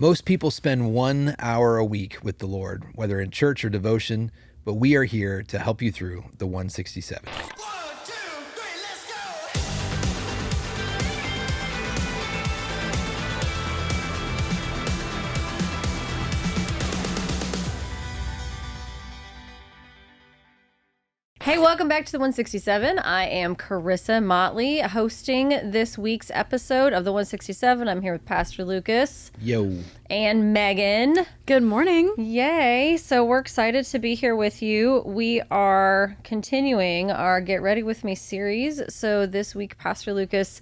Most people spend 1 hour a week with the Lord, whether in church or devotion, but we are here to help you through the 167. 1, 2, 3, let's go! Hey, welcome back to the 167. I am Carissa Motley, hosting this week's episode of the 167. I'm here with Pastor Lucas. Yo. And Megan. Good morning. Yay. So we're excited to be here with you. We are continuing our Get Ready With Me series. So this week, Pastor Lucas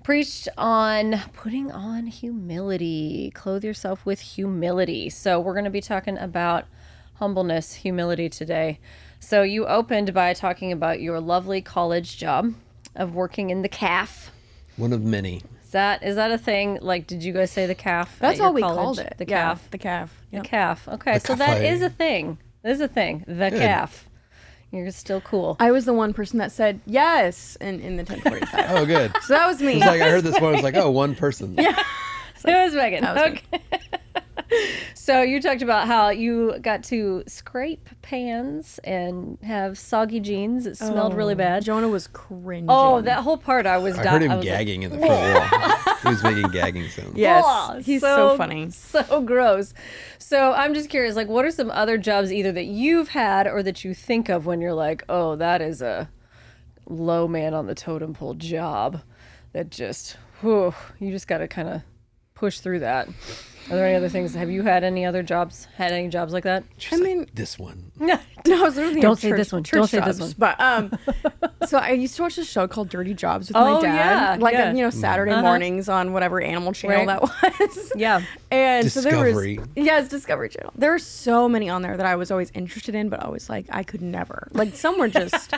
preached on putting on humility. Clothe yourself with humility. So we're going to be talking about humbleness, humility today. So you opened by talking about your lovely college job of working in the calf. One of many. Is that a thing? Like, did you guys say the calf? That's at your all we college? called it. The Yeah, calf. the calf. The calf. Okay, The so that cafe. is a thing. That is a thing. The Good. calf. You're still cool. I was the one person that said yes in the 1045. Oh, good. So that was me. It's like I heard this one. I was like, oh, one person. Yeah. It was Megan. That was me. Okay. So you talked about how you got to scrape pans and have soggy jeans. It smelled really bad. Jonah was cringing. Oh, that whole part I was I dying. heard him gagging in the front row. He was making gagging sounds. Yes. Oh, He's so funny. So gross. So I'm just curious, like, what are some other jobs either that you've had or that you think of when you're like, oh, that is a low man on the totem pole job that just, whew, you just got to kind of push through that. Are there any other things? Have you had any other jobs? Had any jobs like that? She's I like, mean- this one. No, I was literally Don't say this one. Church Don't say this jobs. one. But so I used to watch this show called Dirty Jobs with Oh, my dad. yeah, Like yeah. Saturday mornings on whatever animal channel Right. that was. Yeah. And so there was Discovery. it's Discovery Channel. There were so many on there that I was always interested in, but I was like, I could never. Like some were just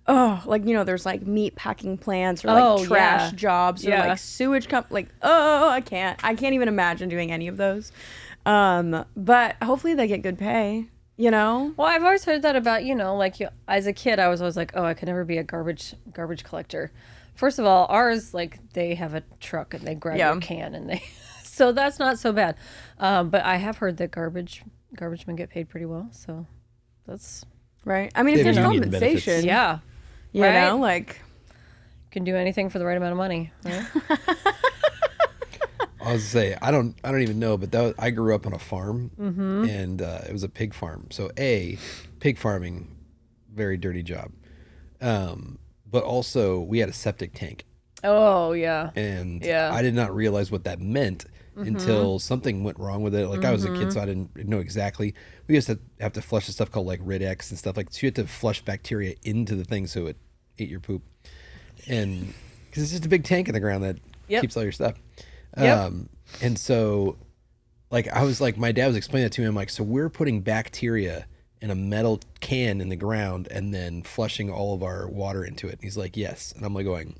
there's like meat packing plants or like trash yeah. jobs or Yeah. like sewage I can't even imagine doing any of those. But hopefully they get good pay, you know? Well, I've always heard that about, like as a kid, I was always like, oh, I could never be a garbage collector. First of all, ours, like, they have a truck and they grab your can and so that's not so bad. But I have heard that garbage men get paid pretty well. So that's, Right. I mean, They if there's have union compensation, yeah, you right? know, like, Can do anything for the right amount of money. Right? I was to say, I don't even know, but I grew up on a farm, and it was a pig farm. So pig farming, very dirty job. But also we had a septic tank, Oh, yeah. and Yeah. I did not realize what that meant until something went wrong with it. Like I was a kid, so I didn't know exactly. We used to have to flush the stuff called like Rid-X and stuff like. So you had to flush bacteria into the thing so it ate your poop, and because it's just a big tank in the ground that Yep. keeps all your stuff. Yep. And so, like, I was like, my dad was explaining that to me. I'm like, so we're putting bacteria in a metal can in the ground and then flushing all of our water into it. And he's like, yes. And I'm like going,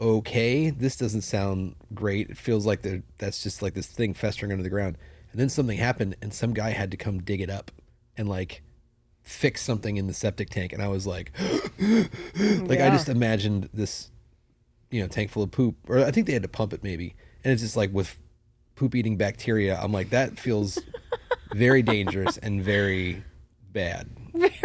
okay, this doesn't sound great. It feels like that's just like this thing festering under the ground. And then something happened and some guy had to come dig it up and like fix something in the septic tank. And I was like, I Yeah. just imagined this, tank full of poop, or I think they had to pump it maybe. And it's just like with poop eating bacteria. I'm like, that feels very dangerous and very bad.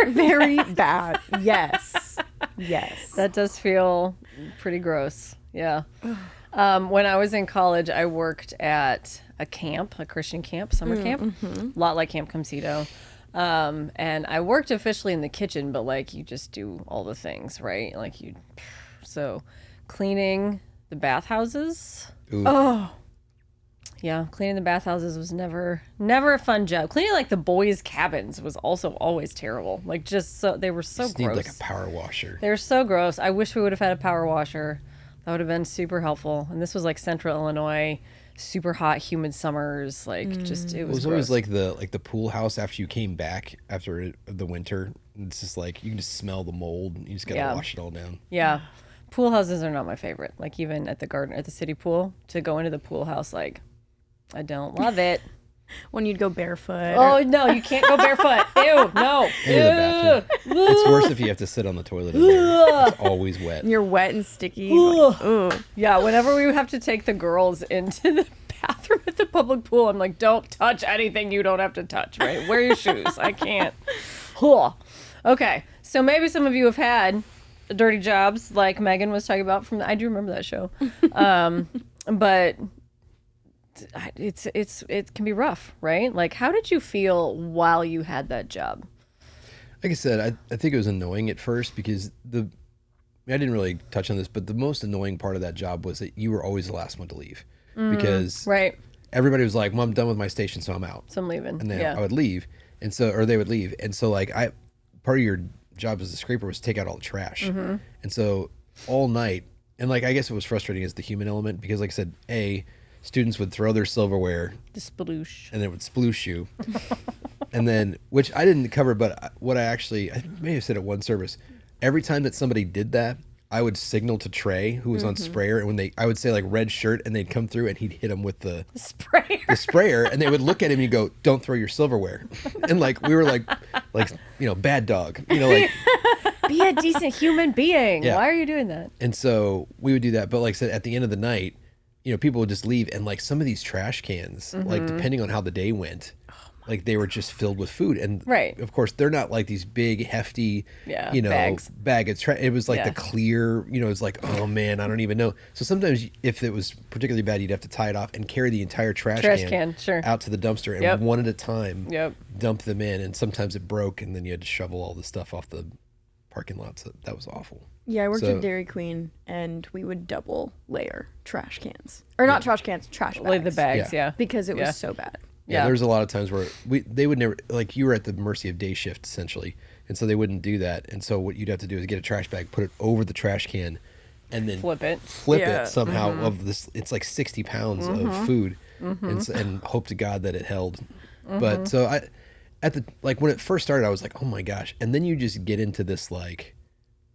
very bad. Yes. Yes. That does feel pretty gross. Yeah. When I was in college, I worked at a camp, a Christian camp, summer camp, a lot like Camp Comcedo. And I worked officially in the kitchen, but like you just do all the things, right? So cleaning the bathhouses. Ooh. Oh, Yeah, cleaning the bathhouses was never a fun job. Cleaning like the boys' cabins was also always terrible. Like they were so Just need gross. like a power washer. They were so gross. I wish we would have had a power washer. That would have been super helpful. And this was like Central Illinois, super hot, humid summers. Like it was It was gross. always like the pool house after you came back after the winter. It's just like you can just smell the mold. And you just gotta Yeah. wash it all down. Yeah. Pool houses are not my favorite. Like even at the city pool, to go into the pool house, like I don't love it. when you'd go barefoot. Oh no, you can't go barefoot. Ew, no. Into the bathroom. It's worse if you have to sit on the toilet in there. It's always wet. You're wet and sticky. Like, ooh. Yeah, whenever we have to take the girls into the bathroom at the public pool. I'm like, don't touch anything you don't have to touch, right? Wear your shoes. I can't. Okay, so maybe some of you have had dirty jobs like Megan was talking about I do remember that show. But it can be rough, right? Like, how did you feel while you had that job? Like I said, I think it was annoying at first because I didn't really touch on this, but the most annoying part of that job was that you were always the last one to leave because Right. everybody was like, well, I'm done with my station, so I'm out. So I'm leaving. And then yeah. I would leave, and so, or they would leave. And so like part of your job as a scraper was to take out all the trash. And so all night, and like, I guess it was frustrating as the human element because like I said, students would throw their silverware The sploosh. and it would sploosh you. And then, which I didn't cover, but what I may have said at one service, every time that somebody did that, I would signal to Trey, who was on sprayer, and I would say like red shirt, and they'd come through and he'd hit them with the sprayer, and they would look at him and he'd go, "Don't throw your silverware." And like, we were like, bad dog, like, Be a decent human being. Yeah. Why are you doing that? and so we would do that. But like I said, at the end of the night, people would just leave, and like some of these trash cans, like depending on how the day went, like they were just filled with food, and Right. of course they're not like these big hefty, bags. bag of trash. It was like Yeah. the clear, it's like, oh man, I don't even know. So sometimes if it was particularly bad, you'd have to tie it off and carry the entire trash can Sure. out to the dumpster, and Yep. one at a time, Yep. dump them in. And sometimes it broke, and then you had to shovel all the stuff off the parking lot. So that was awful. Yeah, I worked So- at Dairy Queen, and we would double layer trash cans, or not trash cans, trash bags, Like the bags, Yeah. yeah. because it Yeah. was so bad. Yeah, Yeah. there was a lot of times where they would never, like, you were at the mercy of day shift essentially, and so they wouldn't do that. And so what you'd have to do is get a trash bag, put it over the trash can, and then Flip it. Yeah. it somehow of this. It's like 60 pounds of food, and hope to God that it held. But so when it first started, I was like, oh my gosh, and then you just get into this like,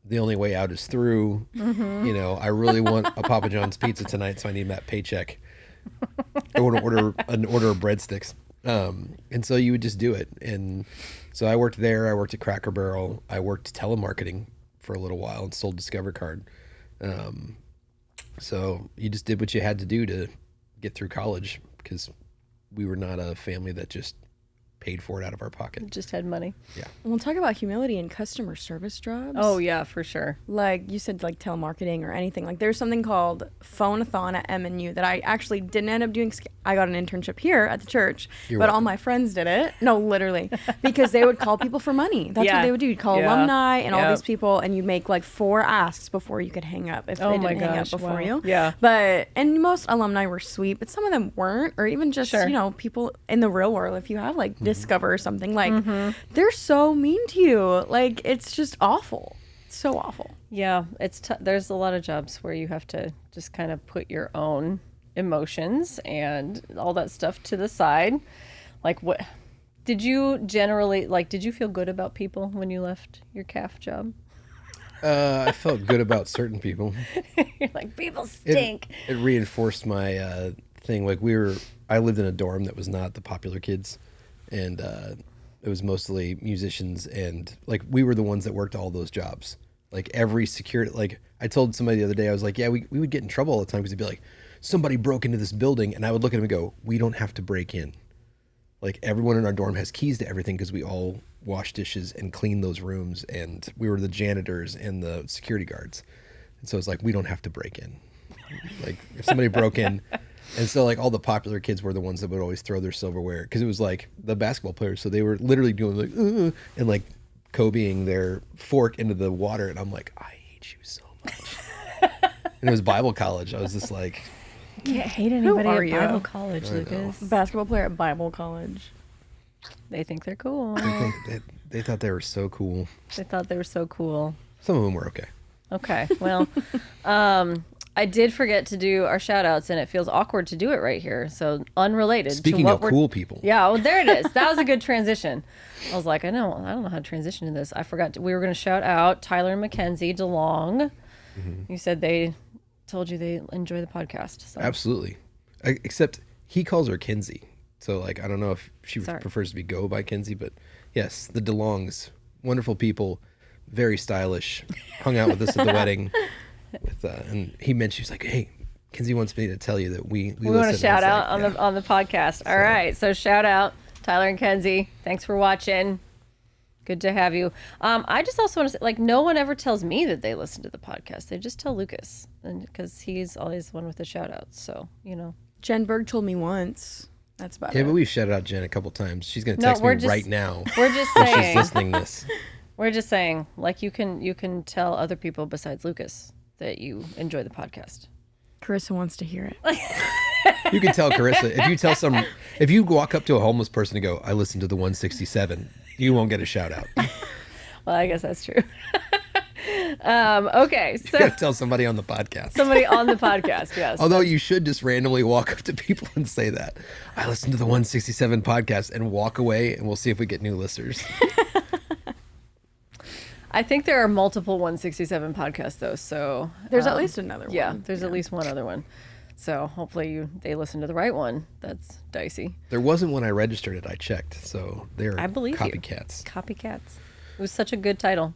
the only way out is through. I really want a Papa John's pizza tonight, so I need that paycheck. I want to order of breadsticks. And so you would just do it. And so I worked there. I worked at Cracker Barrel. I worked telemarketing for a little while and sold Discover Card. So you just did what you had to do to get through college because we were not a family that just paid for it out of our pocket. Just had money. Yeah. We'll talk about humility in customer service jobs. Oh, yeah, for sure. Like you said, like telemarketing or anything. Like there's something called phone-a-thon at MNU that I actually didn't end up doing. I got an internship here at the church, You're but all welcome. my friends did it. No, literally, because they would call people for money. That's Yeah. what they would do. You'd call Yeah. alumni and all Yep. these people, and you'd make like 4 asks before you could hang up if Oh they my didn't hang up gosh, before wow. you. Yeah. And most alumni were sweet, but some of them weren't, or even just Sure. people in the real world. If you have like Discover or something, like Mm-hmm. they're so mean to you. Like it's just awful. It's so awful. Yeah, there's a lot of jobs where you have to just kind of put your own emotions and all that stuff to the side. Like, what did you generally like? Did you feel good about people when you left your calf job? I felt good about certain people. You're like, people It, stink. it reinforced my thing. Like I lived in a dorm that was not the popular kids, and it was mostly musicians, and like we were the ones that worked all those jobs. Like every security, like I told somebody the other day, I was like, yeah, we would get in trouble all the time because they'd be like, somebody broke into this building, and I would look at them and go, we don't have to break in. Like everyone in our dorm has keys to everything because we all wash dishes and clean those rooms, and we were the janitors and the security guards. And so it's like, we don't have to break in. Like if somebody broke in, and so like all the popular kids were the ones that would always throw their silverware because it was like the basketball players. So they were literally doing like, and like Kobeing their fork into the water. And I'm like, I hate you so much. And it was Bible college. I was just like, Can't hate anybody are at you? Bible college, I know. Lucas. Basketball player at Bible college. They think they're cool. they thought they were so cool. They thought they were so cool. Some of them were okay. Okay, well, I did forget to do our shout outs, and it feels awkward to do it right here. So, unrelated Speaking to what of we're cool people. Yeah, well, there it is. That was a good transition. I was like, I don't know how to transition to this. I forgot. We were going to shout out Tyler and Mackenzie DeLong. You said they told you they enjoy the podcast. So. Absolutely. Except he calls her Kinsey. So like, I don't know if she Sorry. prefers to be go by Kinsey, but yes, the DeLongs, wonderful people, very stylish, hung out with us at the wedding. And he mentioned, he was like, hey, Kenzie wants me to tell you that we We want to listen. shout I was out on like, the on the podcast. All right, so shout out Tyler and Kenzie. Thanks for watching. Good to have you. I just also want to say, like, no one ever tells me that they listen to the podcast. They just tell Lucas, and because he's always the one with the shout outs. So, you know. Jen Berg told me once. That's about Yeah, it. but we've shouted out Jen a couple times. She's gonna No, text we're me just- right now. We're just when she's saying. listening this. We're just saying, like, you can tell other people besides Lucas that you enjoy the podcast. Carissa wants to hear it. You can tell Carissa if you walk up to a homeless person and go, "I listened to the 167," you won't get a shout out. You Well, I guess that's true. Okay, so gotta tell somebody on the podcast. somebody on the podcast, yes. Although you should just randomly walk up to people and say that. I listened to the 167 podcast and walk away, and we'll see if we get new listeners. I think there are multiple 167 podcasts though, so There's at least another one. yeah, there's at least one other one. So hopefully they listen to the right one. That's dicey. There wasn't when I registered it. I checked, so they're I believe you. copycats. Copycats. It was such a good title.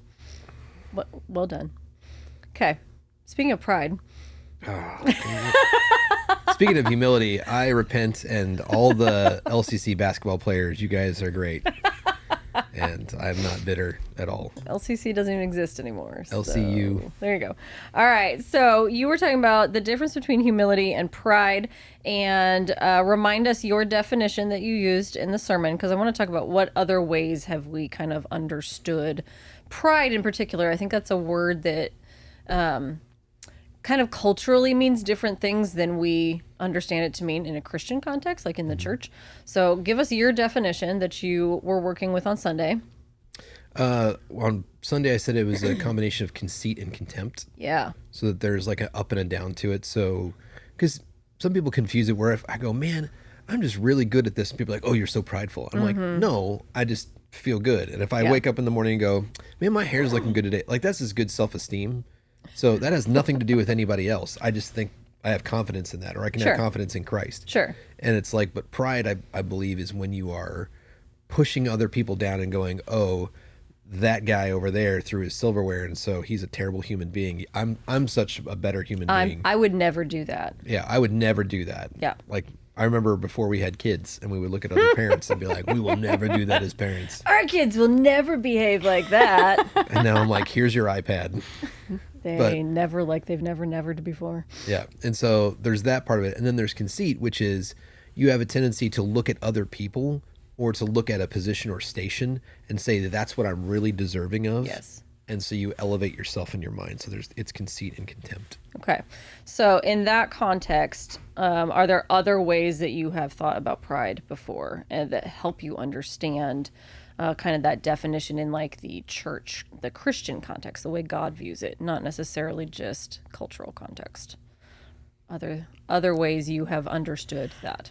Well done. Okay. Speaking of pride, Speaking of humility, I repent, and all the LCC basketball players, you guys are great. And I'm not bitter at all. LCC doesn't even exist anymore. so LCU. There you go. All right. So you were talking about the difference between humility and pride, and remind us your definition that you used in the sermon, because I want to talk about what other ways have we kind of understood pride in particular. I think that's a word that kind of culturally means different things than we understand it to mean in a Christian context, like in the church. So give us your definition that you were working with on Sunday. On Sunday, I said it was a combination of conceit and contempt. Yeah. So that there's like an up and a down to it. So, because some people confuse it where if I go, man, I'm just really good at this, and people are like, oh, you're so prideful. I'm like, no, I just feel good. And if I Yeah. wake up in the morning and go, man, my hair's looking good today, like that's just good self-esteem. So that has nothing to do with anybody else. I just think I have confidence in that, or I can Sure. have confidence in Christ. Sure. And it's like, but pride, I believe, is when you are pushing other people down and going, oh, that guy over there threw his silverware, and so he's a terrible human being. I'm such a better human being. I would never do that. Yeah, I would never do that. Yeah. Like, I remember before we had kids and we would look at other parents and be like, we will never do that as parents. Our kids will never behave like that. And now I'm like, here's your iPad. They But- never, like they've never nevered before. Yeah. And so there's that part of it. And then there's conceit, which is you have a tendency to look at other people or to look at a position or station and say that that's what I'm really deserving of. Yes. And so you elevate yourself in your mind. So it's conceit and contempt. Okay. So in that context, are there other ways that you have thought about pride before and that help you understand kind of that definition in like the church, the Christian context, the way God views it, not necessarily just cultural context? Other ways you have understood that?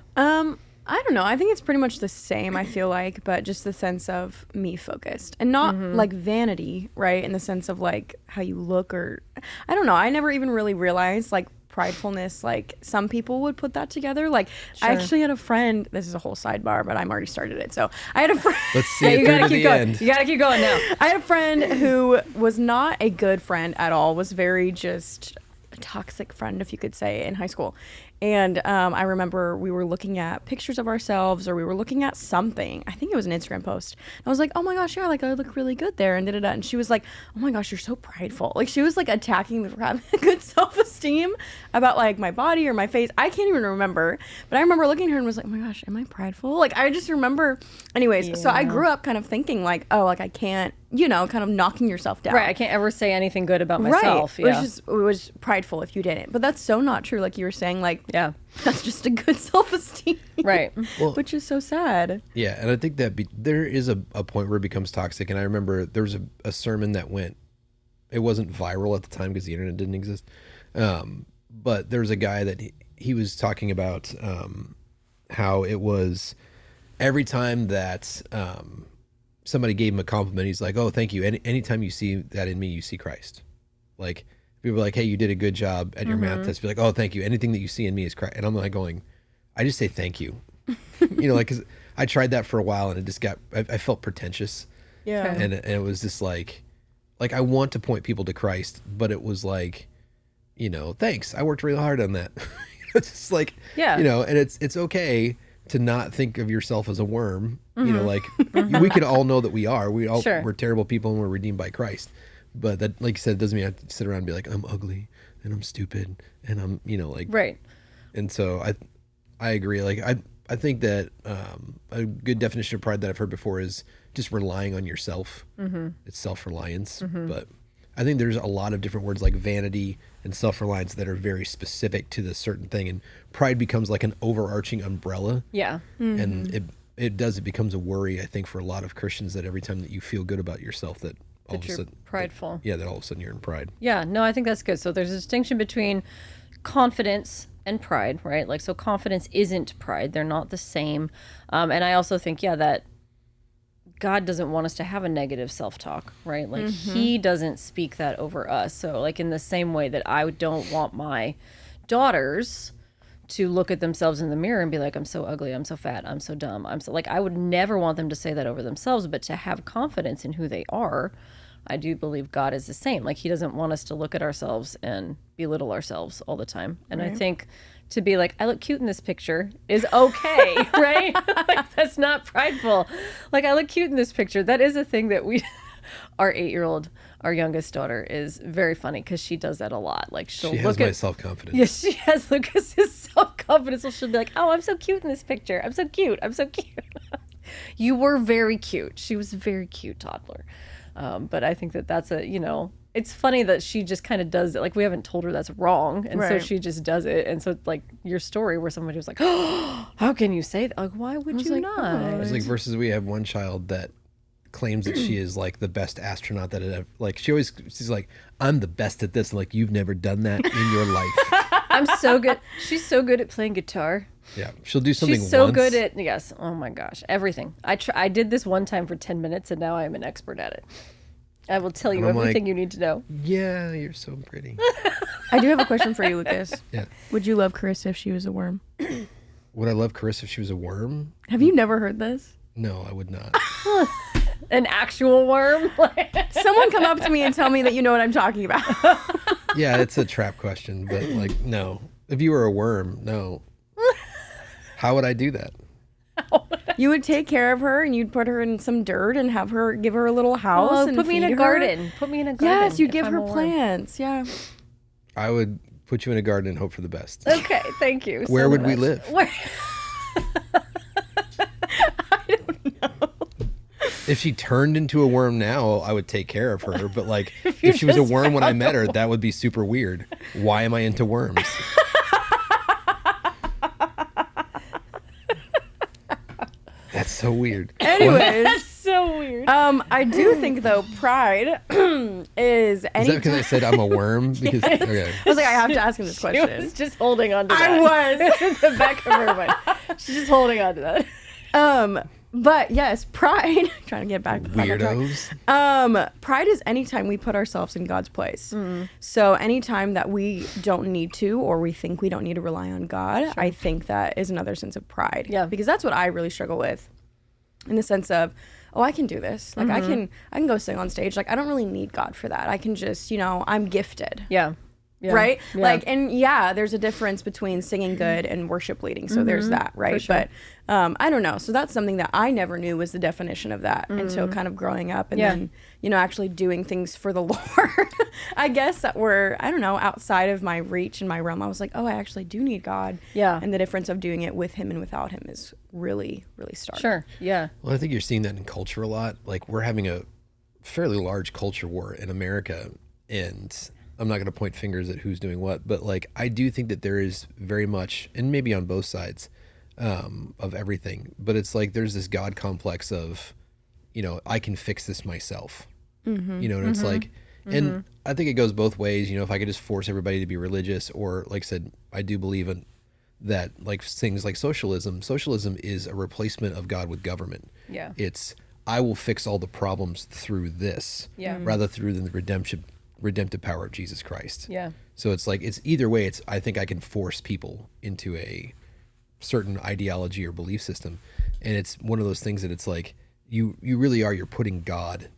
I don't know. I think it's pretty much the same, I feel like, but just the sense of me focused and not like vanity, right? In the sense of like how you look or I don't know. I never even really realized like pridefulness, like some people would put that together. Like I actually had a friend, this is a whole sidebar, but I'm already started it. So I had a friend. Let's see You it gotta through to keep the going. end. You gotta keep going now. I had a friend who was not a good friend at all, was very just a toxic friend, if you could say, in high school. And I remember we were looking at pictures of ourselves or we were looking at something. I think it was an Instagram post. I was like, oh my gosh, yeah, like I look really good there. And da-da-da. And she was like, oh my gosh, you're so prideful. Like she was like attacking me for having good self-esteem about like my body or my face. I can't even remember. But I remember looking at her and was like, oh my gosh, am I prideful? Like I just remember. Anyways, so I grew up kind of thinking like, oh, like I can't, you know, kind of knocking yourself down. Right. I can't ever say anything good about myself. Right. Yeah. It was prideful if you didn't. But that's so not true. Like you were saying, like Yeah. that's just a good self-esteem. Right. Which is so sad. Yeah, and I think that there is a point where it becomes toxic. And I remember there was a sermon that went, it wasn't viral at the time because the internet didn't exist. But there was a guy that he was talking about how it was every time that somebody gave him a compliment, he's like, oh, thank you. Anytime you see that in me, you see Christ. Like people are like, hey, you did a good job at your math test. Be like, oh, thank you. Anything that you see in me is Christ. And I'm like going, I just say thank you. You know, like 'cause I tried that for a while and it just I felt pretentious. Yeah. And it was just like I want to point people to Christ, but it was like thanks. I worked really hard on that. It's just like, Yeah. and it's okay to not think of yourself as a worm. Like we could all know that we are. Sure. We're terrible people and we're redeemed by Christ. But that, like you said, doesn't mean I have to sit around and be like, I'm ugly and I'm stupid and I'm, like, Right. and so I agree. Like I think that a good definition of pride that I've heard before is just relying on yourself. It's self-reliance. But I think there's a lot of different words like vanity and self-reliance that are very specific to this certain thing, and pride becomes like an overarching umbrella. Yeah. And it becomes a worry, I think, for a lot of Christians, that every time that you feel good about yourself, that all of a you're sudden prideful. that all of a sudden you're in pride. Yeah, no, I think that's good. So there's a distinction between confidence and pride, right? Like, so confidence isn't pride. They're not the same. And I also think, that God doesn't want us to have a negative self-talk, right? Like, he doesn't speak that over us. So, like, in the same way that I don't want my daughters to look at themselves in the mirror and be like, I'm so ugly, I'm so fat, I'm so dumb, I'm so, like, I would never want them to say that over themselves, but to have confidence in who they are, I do believe God is the same. Like, he doesn't want us to look at ourselves and belittle ourselves all the time. And I think to be like, I look cute in this picture is okay, right? Like, that's not prideful. Like, I look cute in this picture. That is a thing that our 8-year-old, our youngest daughter, is very funny because she does that a lot. Like, she'll She has look my at, self-confidence. yes, she has Lucas's self-confidence. So she'll be like, oh, I'm so cute in this picture. I'm so cute. I'm so cute. You were very cute. She was a very cute toddler. But I think that's it's funny that she just kind of does it. Like, we haven't told her that's wrong. And so Right. she just does it. And so, like, your story where somebody was like, oh, how can you say that? Like, why would you like, not? It's like, versus we have one child that claims that she is like the best astronaut that it ever, like, she's like, I'm the best at this. Like, you've never done that in your life. I'm so good. She's so good at playing guitar. Yeah. She'll do something She's so once. good at, yes. Oh my gosh. Everything. I did this one time for 10 minutes and now I am an expert at it. I will tell you And I'm everything like, you need to know. Yeah, you're so pretty. I do have a question for you, Lucas. Yeah. Would you love Carissa if she was a worm? Would I love Carissa if she was a worm? Have you never heard this? No, I would not. An actual worm? Someone come up to me and tell me that you know what I'm talking about. Yeah, it's a trap question, but like, no. If you were a worm, no. How would I do that? You would take care of her and you'd put her in some dirt and give her a little house Oh, and put me in feed a her. garden. Put me in a garden. Yes, you'd if give I'm her a worm. plants. Yeah. I would put you in a garden and hope for the best. Okay, thank you. Where so would we much. live? Where? If she turned into a worm now, I would take care of her. But like, if she was a just worm when I met her, that would be super weird. Why am I into worms? That's so weird. Anyways, That's so weird. I do think though pride is Is that any. because I said I'm a worm? Because okay. I was like, I have to ask him this She question. was just holding on to that. I was. It's in the back of her mind. She's just holding on to that. But yes, pride. Trying to get back. on track. Weirdos. Pride is anytime we put ourselves in God's place. So anytime that we don't need to, or we think we don't need to rely on God, I think that is another sense of pride. Yeah. Because that's what I really struggle with, in the sense of, oh, I can do this. Like I can go sing on stage. Like I don't really need God for that. I can just, I'm gifted. Yeah. Yeah. Right? Yeah. Like, and yeah, there's a difference between singing good and worship leading. So there's that, right? sure. But I don't know. So that's something that I never knew was the definition of that until kind of growing up and Yeah. then, actually doing things for the Lord. I guess that were, I don't know, outside of my reach and my realm. I was like, oh, I actually do need God. Yeah. And the difference of doing it with him and without him is really, really stark. Sure. Yeah. Well, I think you're seeing that in culture a lot. Like, we're having a fairly large culture war in America, and I'm not going to point fingers at who's doing what, but like, I do think that there is very much, and maybe on both sides of everything, but it's like there's this God complex of, I can fix this myself. And it's like, and I think it goes both ways. If I could just force everybody to be religious, or like I said, I do believe in that, like things like socialism is a replacement of God with government. Yeah. It's, I will fix all the problems through this, Yeah. rather through the redemptive power of Jesus Christ. Yeah. So it's like, it's either way. It's, I think I can force people into a certain ideology or belief system. And it's one of those things that it's like, you really are, you're putting God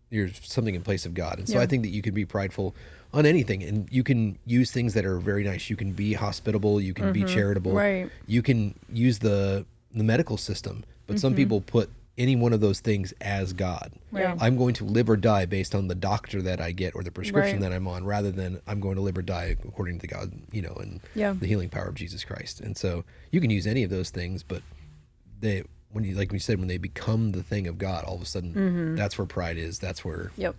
you're something in place of God. And so Yeah. I think that you can be prideful on anything, and you can use things that are very nice. You can be hospitable, you can be charitable, Right. you can use the medical system, but some people put any one of those things as God. Right. I'm going to live or die based on the doctor that I get or the prescription Right. that I'm on, rather than I'm going to live or die according to God, and Yeah. the healing power of Jesus Christ. And so you can use any of those things, but when you said, when they become the thing of God, all of a sudden that's where pride is. That's where Yep.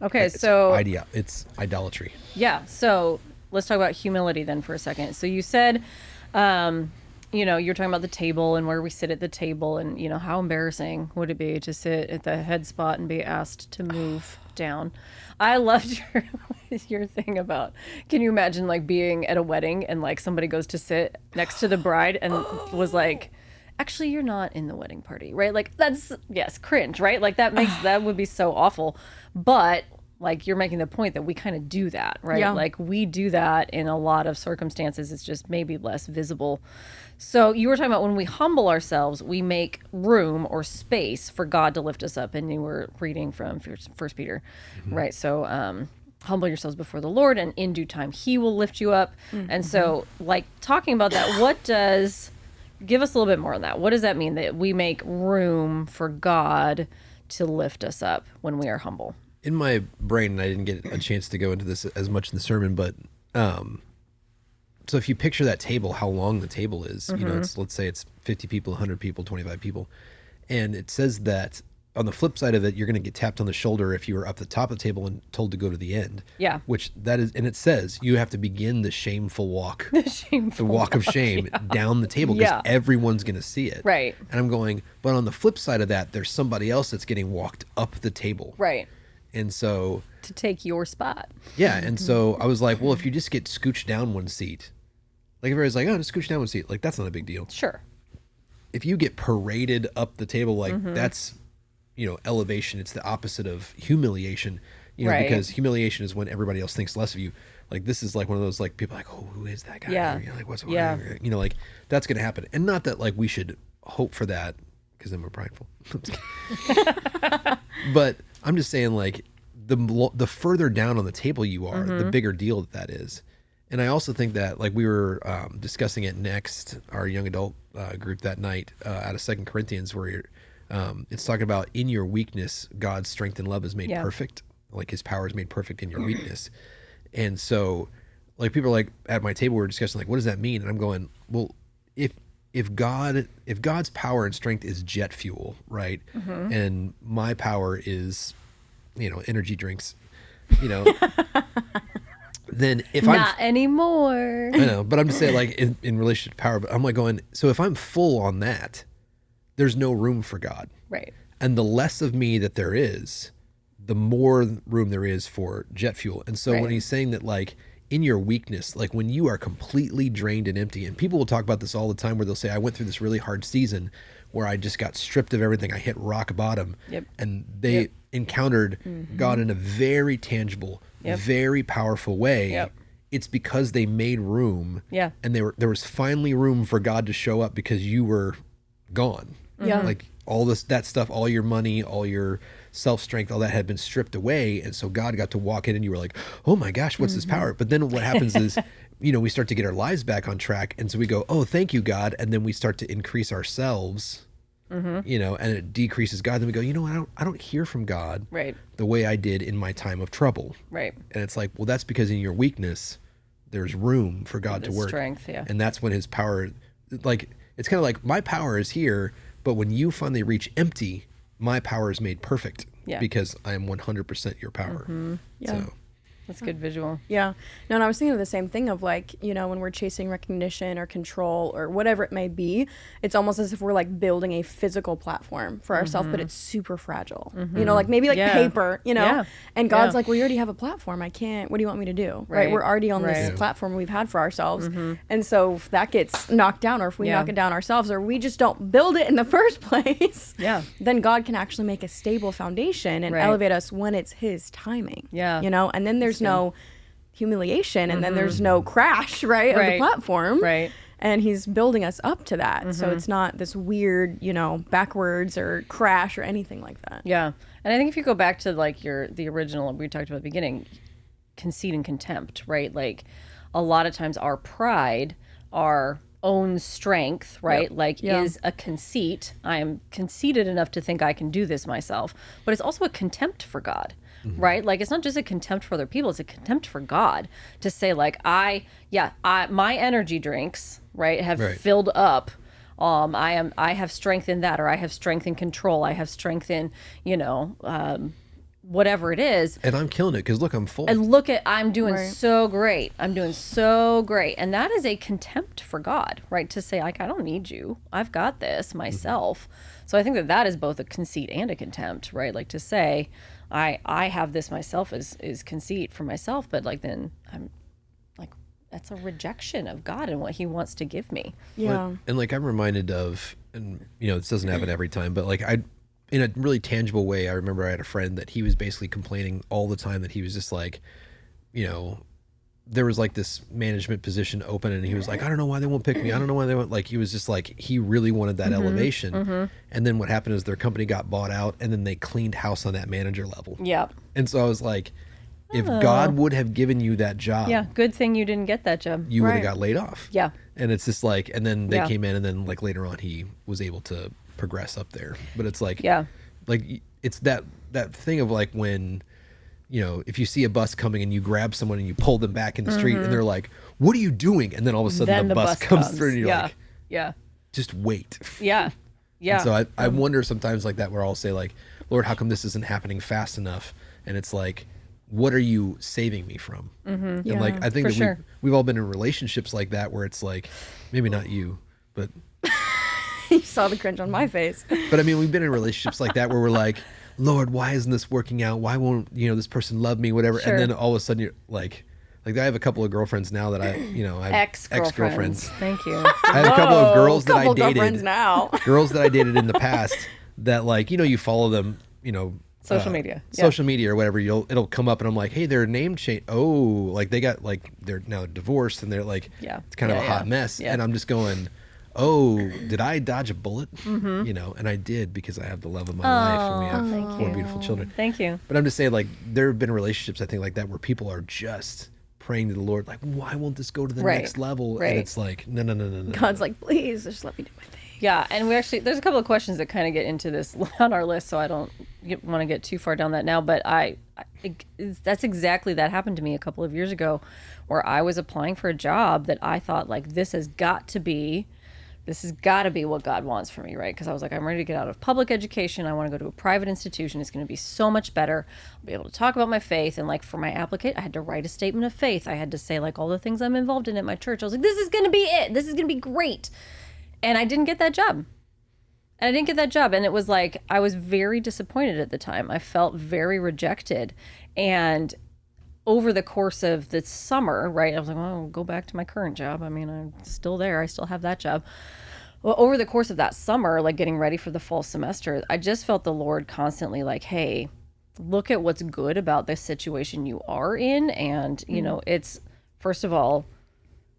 Okay, so it's idolatry. yeah, so let's talk about humility then for a second. So you said, you're talking about the table and where we sit at the table, and how embarrassing would it be to sit at the head spot and be asked to move down. I loved your thing about, can you imagine like being at a wedding and like somebody goes to sit next to the bride and was like, actually you're not in the wedding party, right? Like that's, yes, cringe, right? Like that would be so awful. But like you're making the point that we kind of do that, right? Yeah. Like we do that in a lot of circumstances. It's just maybe less visible. So you were talking about when we humble ourselves, we make room or space for God to lift us up. And you were reading from First Peter, right? So humble yourselves before the Lord, and in due time He will lift you up. And so, like talking about that, give us a little bit more on that. What does that mean that we make room for God to lift us up when we are humble? In my brain, and I didn't get a chance to go into this as much in the sermon, but so if you picture that table, how long the table is, let's say it's 50 people, 100 people, 25 people. And it says that on the flip side of it, you're going to get tapped on the shoulder if you were up the top of the table and told to go to the end. Yeah. Which that is, and it says you have to begin the shameful walk, The walk of shame down the table, because Yeah. everyone's going to see it. Right. And I'm going, but on the flip side of that, there's somebody else that's getting walked up the table. Right. And so, To take your spot. yeah. And so I was like, well, if you just get scooched down one seat, like everybody's like, oh, just scooch down one seat. Like, that's not a big deal. Sure. If you get paraded up the table, like that's, elevation. It's the opposite of humiliation, Right. because humiliation is when everybody else thinks less of you. Like, this is like one of those, like, people are like, oh, who is that guy? Yeah. Like, what's Yeah. like that's going to happen. And not that like we should hope for that, because then we're prideful. But I'm just saying, like, the further down on the table you are, the bigger deal that is. And I also think that, like, we were discussing it next, our young adult group that night out of 2 Corinthians, where it's talking about in your weakness, God's strength and love is made Yeah. perfect. Like, His power is made perfect in your weakness. And so, like, people are like, at my table, we were discussing, like, what does that mean? And I'm going, well, if God's power and strength is jet fuel, right? And my power is, energy drinks, then if Not anymore. I know, but I'm just saying, like, in relation to power, but I'm like going, so if I'm full on that, there's no room for God. Right. And the less of me that there is, the more room there is for jet fuel. And so when Right. he's saying that, like, in your weakness, like when you are completely drained and empty, and people will talk about this all the time, where they'll say, I went through this really hard season where I just got stripped of everything. I hit rock bottom. Yep. And they Yep. encountered God in a very tangible, Yep. very powerful way. Yep. It's because they made room. Yeah. And there was finally room for God to show up, because you were gone. Yeah. Like, all that stuff, all your money, all your self-strength, all that had been stripped away. And so God got to walk in, and you were like, oh my gosh, what's this power? But then what happens is, we start to get our lives back on track. And so we go, oh, thank you, God. And then we start to increase ourselves, and it decreases God. Then we go, I don't hear from God Right. the way I did in my time of trouble. Right. And it's like, well, that's because in your weakness, there's room for God to The work. strength, yeah. And that's when His power, like, it's kind of like, my power is here, but when you finally reach empty, my power is made perfect. Yeah. Because I am 100% your power. Yeah. So, That's a good visual. Yeah. No, and I was thinking of the same thing of, like, when we're chasing recognition or control or whatever it may be, it's almost as if we're like building a physical platform for ourselves, but it's super fragile. Like maybe like Yeah. paper, Yeah. and God's Yeah. like, well, you already have a platform. I can't, what do you want me to do? Right. We're already on this Right. platform we've had for ourselves. And so if that gets knocked down, or if we Yeah. knock it down ourselves, or we just don't build it in the first place, Yeah. then God can actually make a stable foundation and Right. elevate us when it's His timing. Yeah. And then there's no humiliation, and then there's no crash, right, of the Right. platform. Right. and he's building us up to that. Mm-hmm. So it's not this weird, backwards or crash or anything like that. Yeah. And I think if you go back to like the original we talked about at the beginning, conceit and contempt, right? Like a lot of times our pride, our own strength, right? Like is a conceit. I am conceited enough to think I can do this myself, but it's also a contempt for God. Right? Like it's not just a contempt for other people, it's a contempt for God to say like my energy drinks, right, have filled up. I have strength in that, or I have strength in control. I have strength in, whatever it is. And I'm killing it because look, I'm full. And look at, I'm doing so great. I'm doing so great. And that is a contempt for God, right? To say like, I don't need you. I've got this myself. So I think that is both a conceit and a contempt, right? Like to say, I have this myself is conceit for myself, but like then I'm like, that's a rejection of God and what he wants to give me. Yeah. And like I'm reminded of, and this doesn't happen every time, but like in a really tangible way, I remember I had a friend that he was basically complaining all the time that he was just like, there was like this management position open and he was like, I don't know why they won't pick me. I don't know why they won't. Like he was just like, he really wanted that elevation. And then what happened is their company got bought out and then they cleaned house on that manager level. Yeah. And so I was like, if God would have given you that job, good thing you didn't get that job. you would have got laid off. Yeah. And it's just like, and then they came in and then like later on he was able to progress up there. But it's like, like it's that thing of like when, if you see a bus coming and you grab someone and you pull them back in the street and they're like, what are you doing? And then all of a sudden Then the bus comes through and you're like, just wait. Yeah. Yeah. And so I wonder sometimes like that where I'll say like, Lord, how come this isn't happening fast enough? And it's like, what are you saving me from? And like, I think that we've all been in relationships like that where it's like, maybe not you, but You saw the cringe on my face. But I mean, we've been in relationships like that where we're like, Lord, why isn't this working out? Why won't, this person love me, whatever. And then all of a sudden you're like I have a couple of girlfriends now that I have ex-girlfriends. Thank you. I have a couple of girls that I dated. Girlfriends now. Girls that I dated in the past that like, you follow them, Social media. Social media or whatever, it'll come up and I'm like, hey, their name change. Oh, like they got like, they're now divorced and they're like, it's kind of a hot mess. And I'm just going, oh, did I dodge a bullet? And I did because I have the love of my life and we have 4 beautiful children. Thank you. But I'm just saying like, there have been relationships, I think like that where people are just praying to the Lord, like, why won't this go to the next level? And it's like, no. God's like, please, just let me do my thing. Yeah, and there's a couple of questions that kind of get into this on our list, so I don't want to get too far down that now, but that's exactly that happened to me a couple of years ago where I was applying for a job that I thought like, this has got to be what God wants for me, right? Because I was like, I'm ready to get out of public education. I want to go to a private institution. It's going to be so much better. I'll be able to talk about my faith. And like for my applicant, I had to write a statement of faith. I had to say like all the things I'm involved in at my church. I was like, this is going to be it. This is going to be great. And I didn't get that job. And it was like, I was very disappointed at the time. I felt very rejected. And over the course of the summer, right, I was like, well, I'll go back to my current job. I mean, I'm still there. I still have that job. Well, over the course of that summer, like getting ready for the fall semester, I just felt the Lord constantly like, hey, look at what's good about this situation you are in. And, it's, first of all,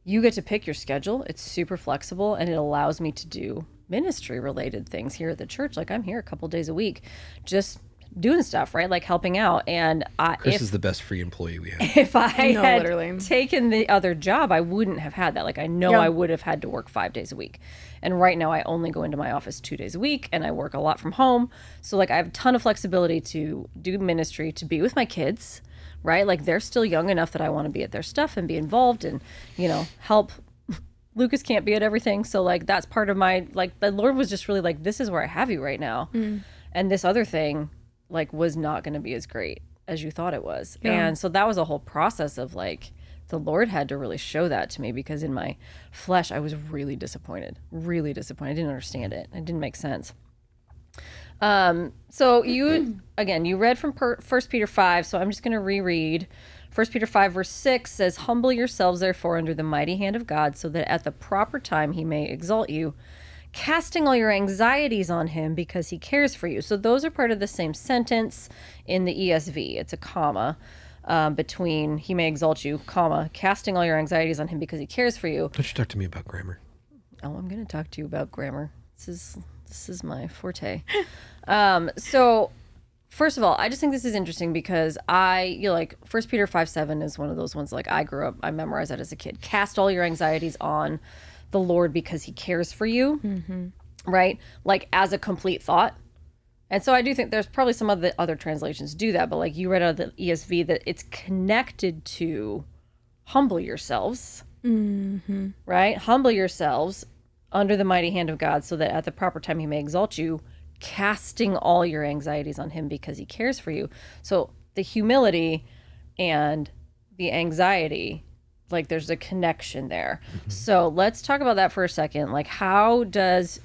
you get to pick your schedule. It's super flexible and it allows me to do ministry related things here at the church. Like I'm here a couple days a week, just doing stuff, right? Like helping out. And Chris is the best free employee we have. If I had taken the other job, I wouldn't have had that. Like I know I would have had to work 5 days a week. And right now I only go into my office 2 days a week and I work a lot from home. So like I have a ton of flexibility to do ministry, to be with my kids, right? Like they're still young enough that I want to be at their stuff and be involved and, help. Lucas can't be at everything. So like, that's part of my, like the Lord was just really like, this is where I have you right now. And this other thing like was not going to be as great as you thought it was. And so that was a whole process of like, the Lord had to really show that to me because in my flesh, I was really disappointed. I didn't understand it. It didn't make sense. So you read from 1 Peter 5, so I'm just going to reread. 1 Peter 5 verse 6 says, humble yourselves therefore under the mighty hand of God so that at the proper time he may exalt you, casting all your anxieties on him because he cares for you. So those are part of the same sentence in the ESV. It's a comma between he may exalt you, comma, casting all your anxieties on him because he cares for you. Don't you talk to me about grammar. Oh, I'm going to talk to you about grammar. This is my forte. So first of all, I just think this is interesting because like 1 Peter 5:7 is one of those ones like I memorized that as a kid. Cast all your anxieties on the Lord because he cares for you, right? Like as a complete thought. And so I do think there's probably some of the other translations do that, but like you read out of the ESV that it's connected to humble yourselves, right? Humble yourselves under the mighty hand of God so that at the proper time he may exalt you, casting all your anxieties on him because he cares for you. So the humility and the anxiety, like there's a connection there. So let's talk about that for a second. Like how does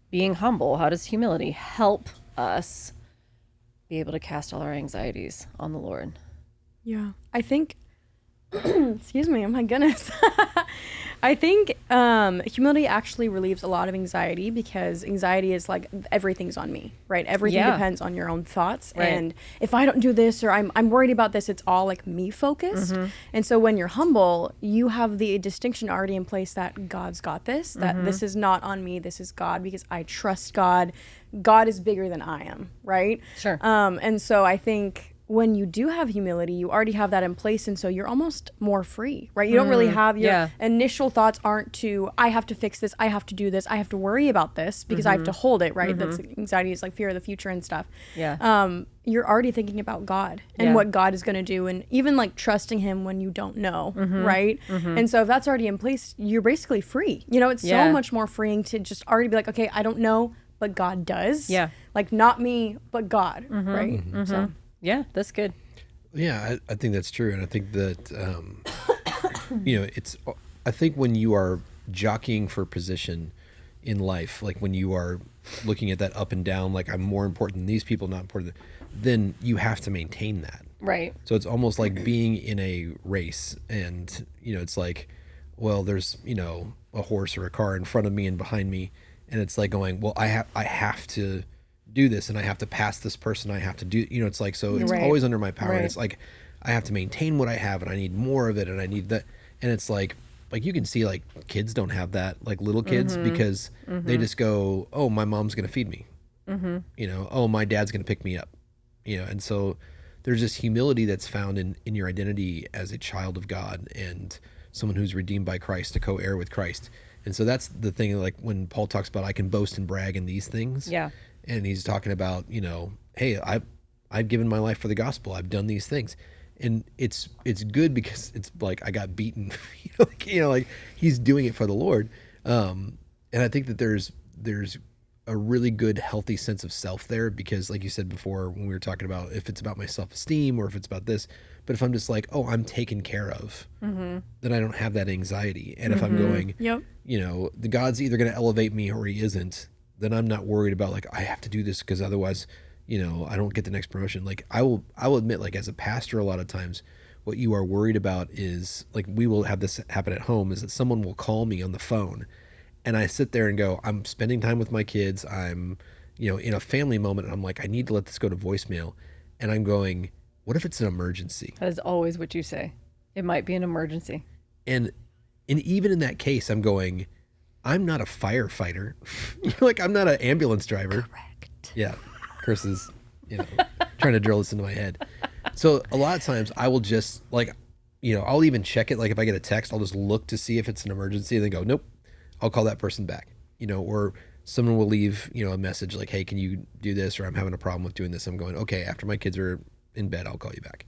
being humble, how does humility help us be able to cast all our anxieties on the Lord? Yeah. I think, excuse me, oh my goodness. I think humility actually relieves a lot of anxiety because anxiety is like everything's on me, right? Everything Yeah. depends on your own thoughts. Right. And if I don't do this or I'm worried about this, it's all like me focused. And so when you're humble, you have the distinction already in place that God's got this, that this is not on me, this is God because I trust God. God is bigger than I am, right? Sure. And so I think when you do have humility, you already have that in place. And so you're almost more free, right? You don't really have your yeah. initial thoughts aren't to, I have to fix this, I have to do this, I have to worry about this because I have to hold it, right? That's anxiety is like fear of the future and stuff. Yeah. You're already thinking about God and Yeah. what God is going to do and even like trusting him when you don't know, right? And so if that's already in place, you're basically free. You know, it's Yeah. so much more freeing to just already be like, okay, I don't know, but God does. Yeah. Like not me, but God, right? So Yeah, that's good. Yeah, I think that's true, and I think that I think when you are jockeying for position in life, like when you are looking at that up and down, like I'm more important than these people, not important, then you have to maintain that. Right. So it's almost like being in a race, and it's like, well, there's a horse or a car in front of me and behind me, and it's like going, well, I have to do this, and I have to pass this person. I have to do, it's like, so it's Right. always under my power. Right. And it's like, I have to maintain what I have, and I need more of it, and I need that. And it's like you can see like kids don't have that, like little kids, because they just go, oh, my mom's going to feed me. Oh, my dad's going to pick me up, and so there's this humility that's found in your identity as a child of God and someone who's redeemed by Christ, to co-heir with Christ. And so that's the thing, like when Paul talks about, I can boast and brag in these things. Yeah. And he's talking about, hey, I've given my life for the gospel. I've done these things. And it's good because it's like I got beaten, like he's doing it for the Lord. And I think that there's a really good, healthy sense of self there, because like you said before, when we were talking about if it's about my self-esteem or if it's about this, but if I'm just like, oh, I'm taken care of, then I don't have that anxiety. And if I'm going, Yep. the God's either going to elevate me or he isn't, then I'm not worried about like, I have to do this because otherwise, I don't get the next promotion. Like I will admit, like as a pastor, a lot of times what you are worried about is like, we will have this happen at home, is that someone will call me on the phone and I sit there and go, I'm spending time with my kids. I'm, in a family moment, and I'm like, I need to let this go to voicemail. And I'm going, what if it's an emergency? That is always what you say. It might be an emergency. And even in that case, I'm going, I'm not a firefighter. Like I'm not an ambulance driver. Correct. Yeah. Chris is, trying to drill this into my head. So a lot of times I will just like, I'll even check it. Like if I get a text, I'll just look to see if it's an emergency and then go, nope, I'll call that person back, or someone will leave, a message like, hey, can you do this? Or I'm having a problem with doing this. I'm going, okay, after my kids are in bed, I'll call you back.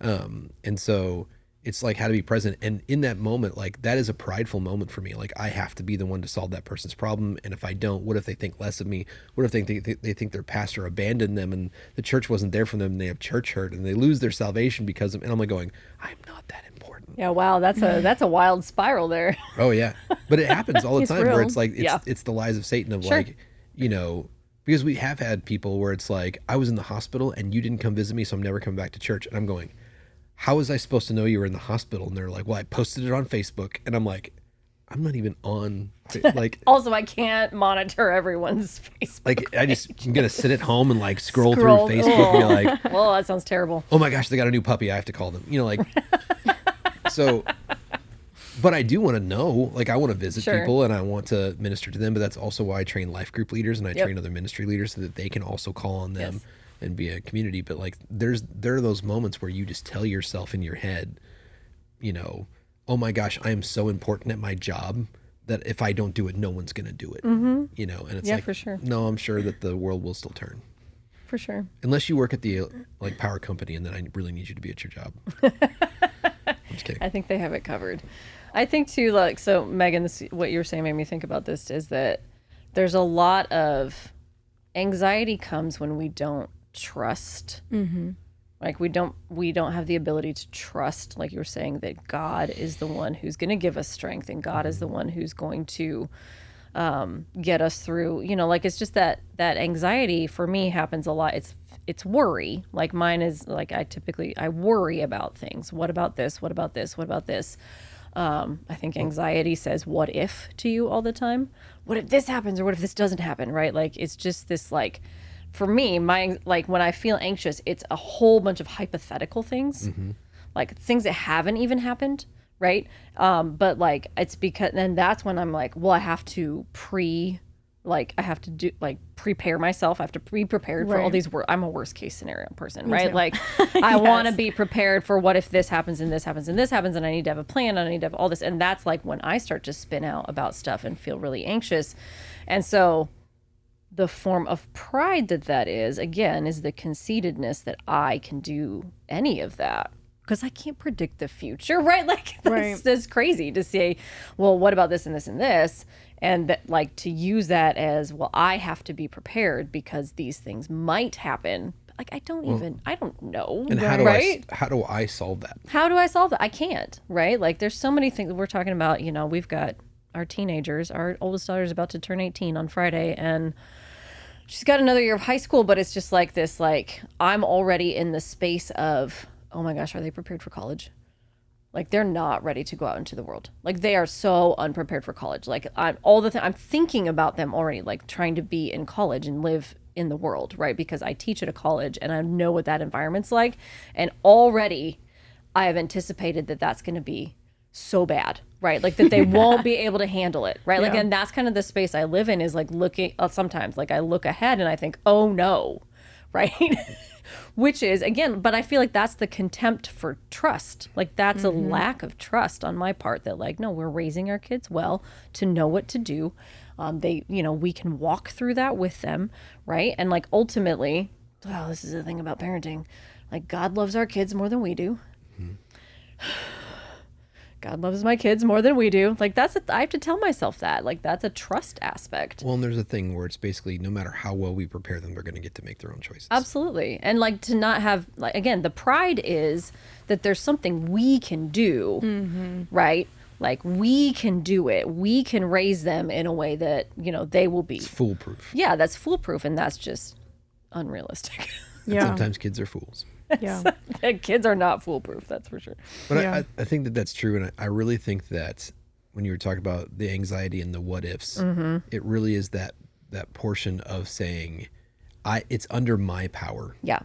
And so it's like how to be present. And in that moment, like that is a prideful moment for me. Like I have to be the one to solve that person's problem. And if I don't, what if they think less of me? What if they think their pastor abandoned them and the church wasn't there for them and they have church hurt and they lose their salvation because of, and I'm like going, I'm not that important. Yeah, wow, that's a wild spiral there. Oh yeah. But it happens all the It's time where real. it's like, Yeah. it's the lies of Satan of Sure. like, because we have had people where it's like, I was in the hospital and you didn't come visit me, so I'm never coming back to church. And I'm going, how was I supposed to know you were in the hospital? And they're like, well, I posted it on Facebook. And I'm like, I'm not even on, like, Also, I can't monitor everyone's Facebook. like I'm going to sit at home and like scroll through Scroll. Facebook and be like, Well, that sounds terrible. oh my gosh, they got a new puppy. I have to call them, like, so But I do want to know, like, I want to visit Sure. people and I want to minister to them. But that's also why I train life group leaders and I Yep. train other ministry leaders so that they can also call on them Yes. and be a community. But like, there are those moments where you just tell yourself in your head, you know, oh my gosh, I am so important at my job that if I don't do it, no one's going to do it. You know, and it's Yeah, like, for sure. no, I'm sure that the world will still turn. For sure. Unless you work at the like power company, and then I really need you to be at your job. I'm just kidding. I think they have it covered. I think too, like, so Megan, what you were saying made me think about this, is that there's a lot of anxiety comes when we don't trust. Like we don't have the ability to trust, like you were saying, that God is the one who's going to give us strength, and God is the one who's going to get us through. You know, like, it's just that anxiety for me happens a lot. It's worry. Like mine is like, I worry about things. What about this? What about this? What about this? I think anxiety says what if to you all the time. What if this happens, or what if this doesn't happen, right? Like, it's just this, like, for me, like, when I feel anxious, it's a whole bunch of hypothetical things, like things that haven't even happened, right? But like, it's because then that's when I'm like, well, I have to prepare myself. I have to be prepared for all Right. these I'm a worst case scenario person, right? too. Like, I want to Yes. be prepared for what if this happens and this happens and this happens, and I need to have a plan and I need to have all this. And that's like when I start to spin out about stuff and feel really anxious. And so the form of pride that is, again, is the conceitedness that I can do any of that. Because I can't predict the future, right? Like, Right. that's crazy to say, well, what about this and this and this? And that, like, to use that as, well, I have to be prepared because these things might happen. Like, I don't know. And right? how do I solve that? How do I solve that? I can't, right? Like, there's so many things we're talking about. You know, we've got our teenagers. Our oldest daughter is about to turn 18 on Friday, and she's got another year of high school, but it's just like this, like, I'm already in the space of, oh my gosh, are they prepared for college? Like, they're not ready to go out into the world. Like, they are so unprepared for college. Like, I'm thinking about them already, like, trying to be in college and live in the world, right? Because I teach at a college and I know what that environment's like. And already I have anticipated that that's going to be so bad, right? Like, that they won't be able to handle it, right? Like, Yeah. and that's kind of the space I live in, is like looking, sometimes like I look ahead and I think, oh no, right? Which is, again, but I feel like that's the contempt for trust. Like, that's a lack of trust on my part, that, like, no, we're raising our kids well to know what to do. We can walk through that with them, right? And like, ultimately, oh, this is the thing about parenting. Like, God loves our kids more than we do. God loves my kids more than we do. Like, I have to tell myself that. Like, that's a trust aspect. Well, and there's a thing where it's basically no matter how well we prepare them, they're going to get to make their own choices. Absolutely. And like, to not have, like, again, the pride is that there's something we can do, right? Like, we can do it. We can raise them in a way that, they will be. It's foolproof. Yeah, that's foolproof, and that's just unrealistic. Yeah. Sometimes kids are fools. Yeah. Kids are not foolproof, that's for sure. But Yeah. I think that that's true. And I really think that when you were talking about the anxiety and the what ifs, it really is that portion of saying, it's under my power. Yeah.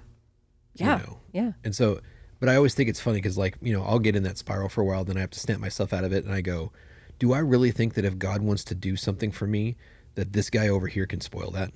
you Yeah. know? Yeah. And so, but I always think it's funny because, like, I'll get in that spiral for a while, then I have to snap myself out of it. And I go, do I really think that if God wants to do something for me, that this guy over here can spoil that?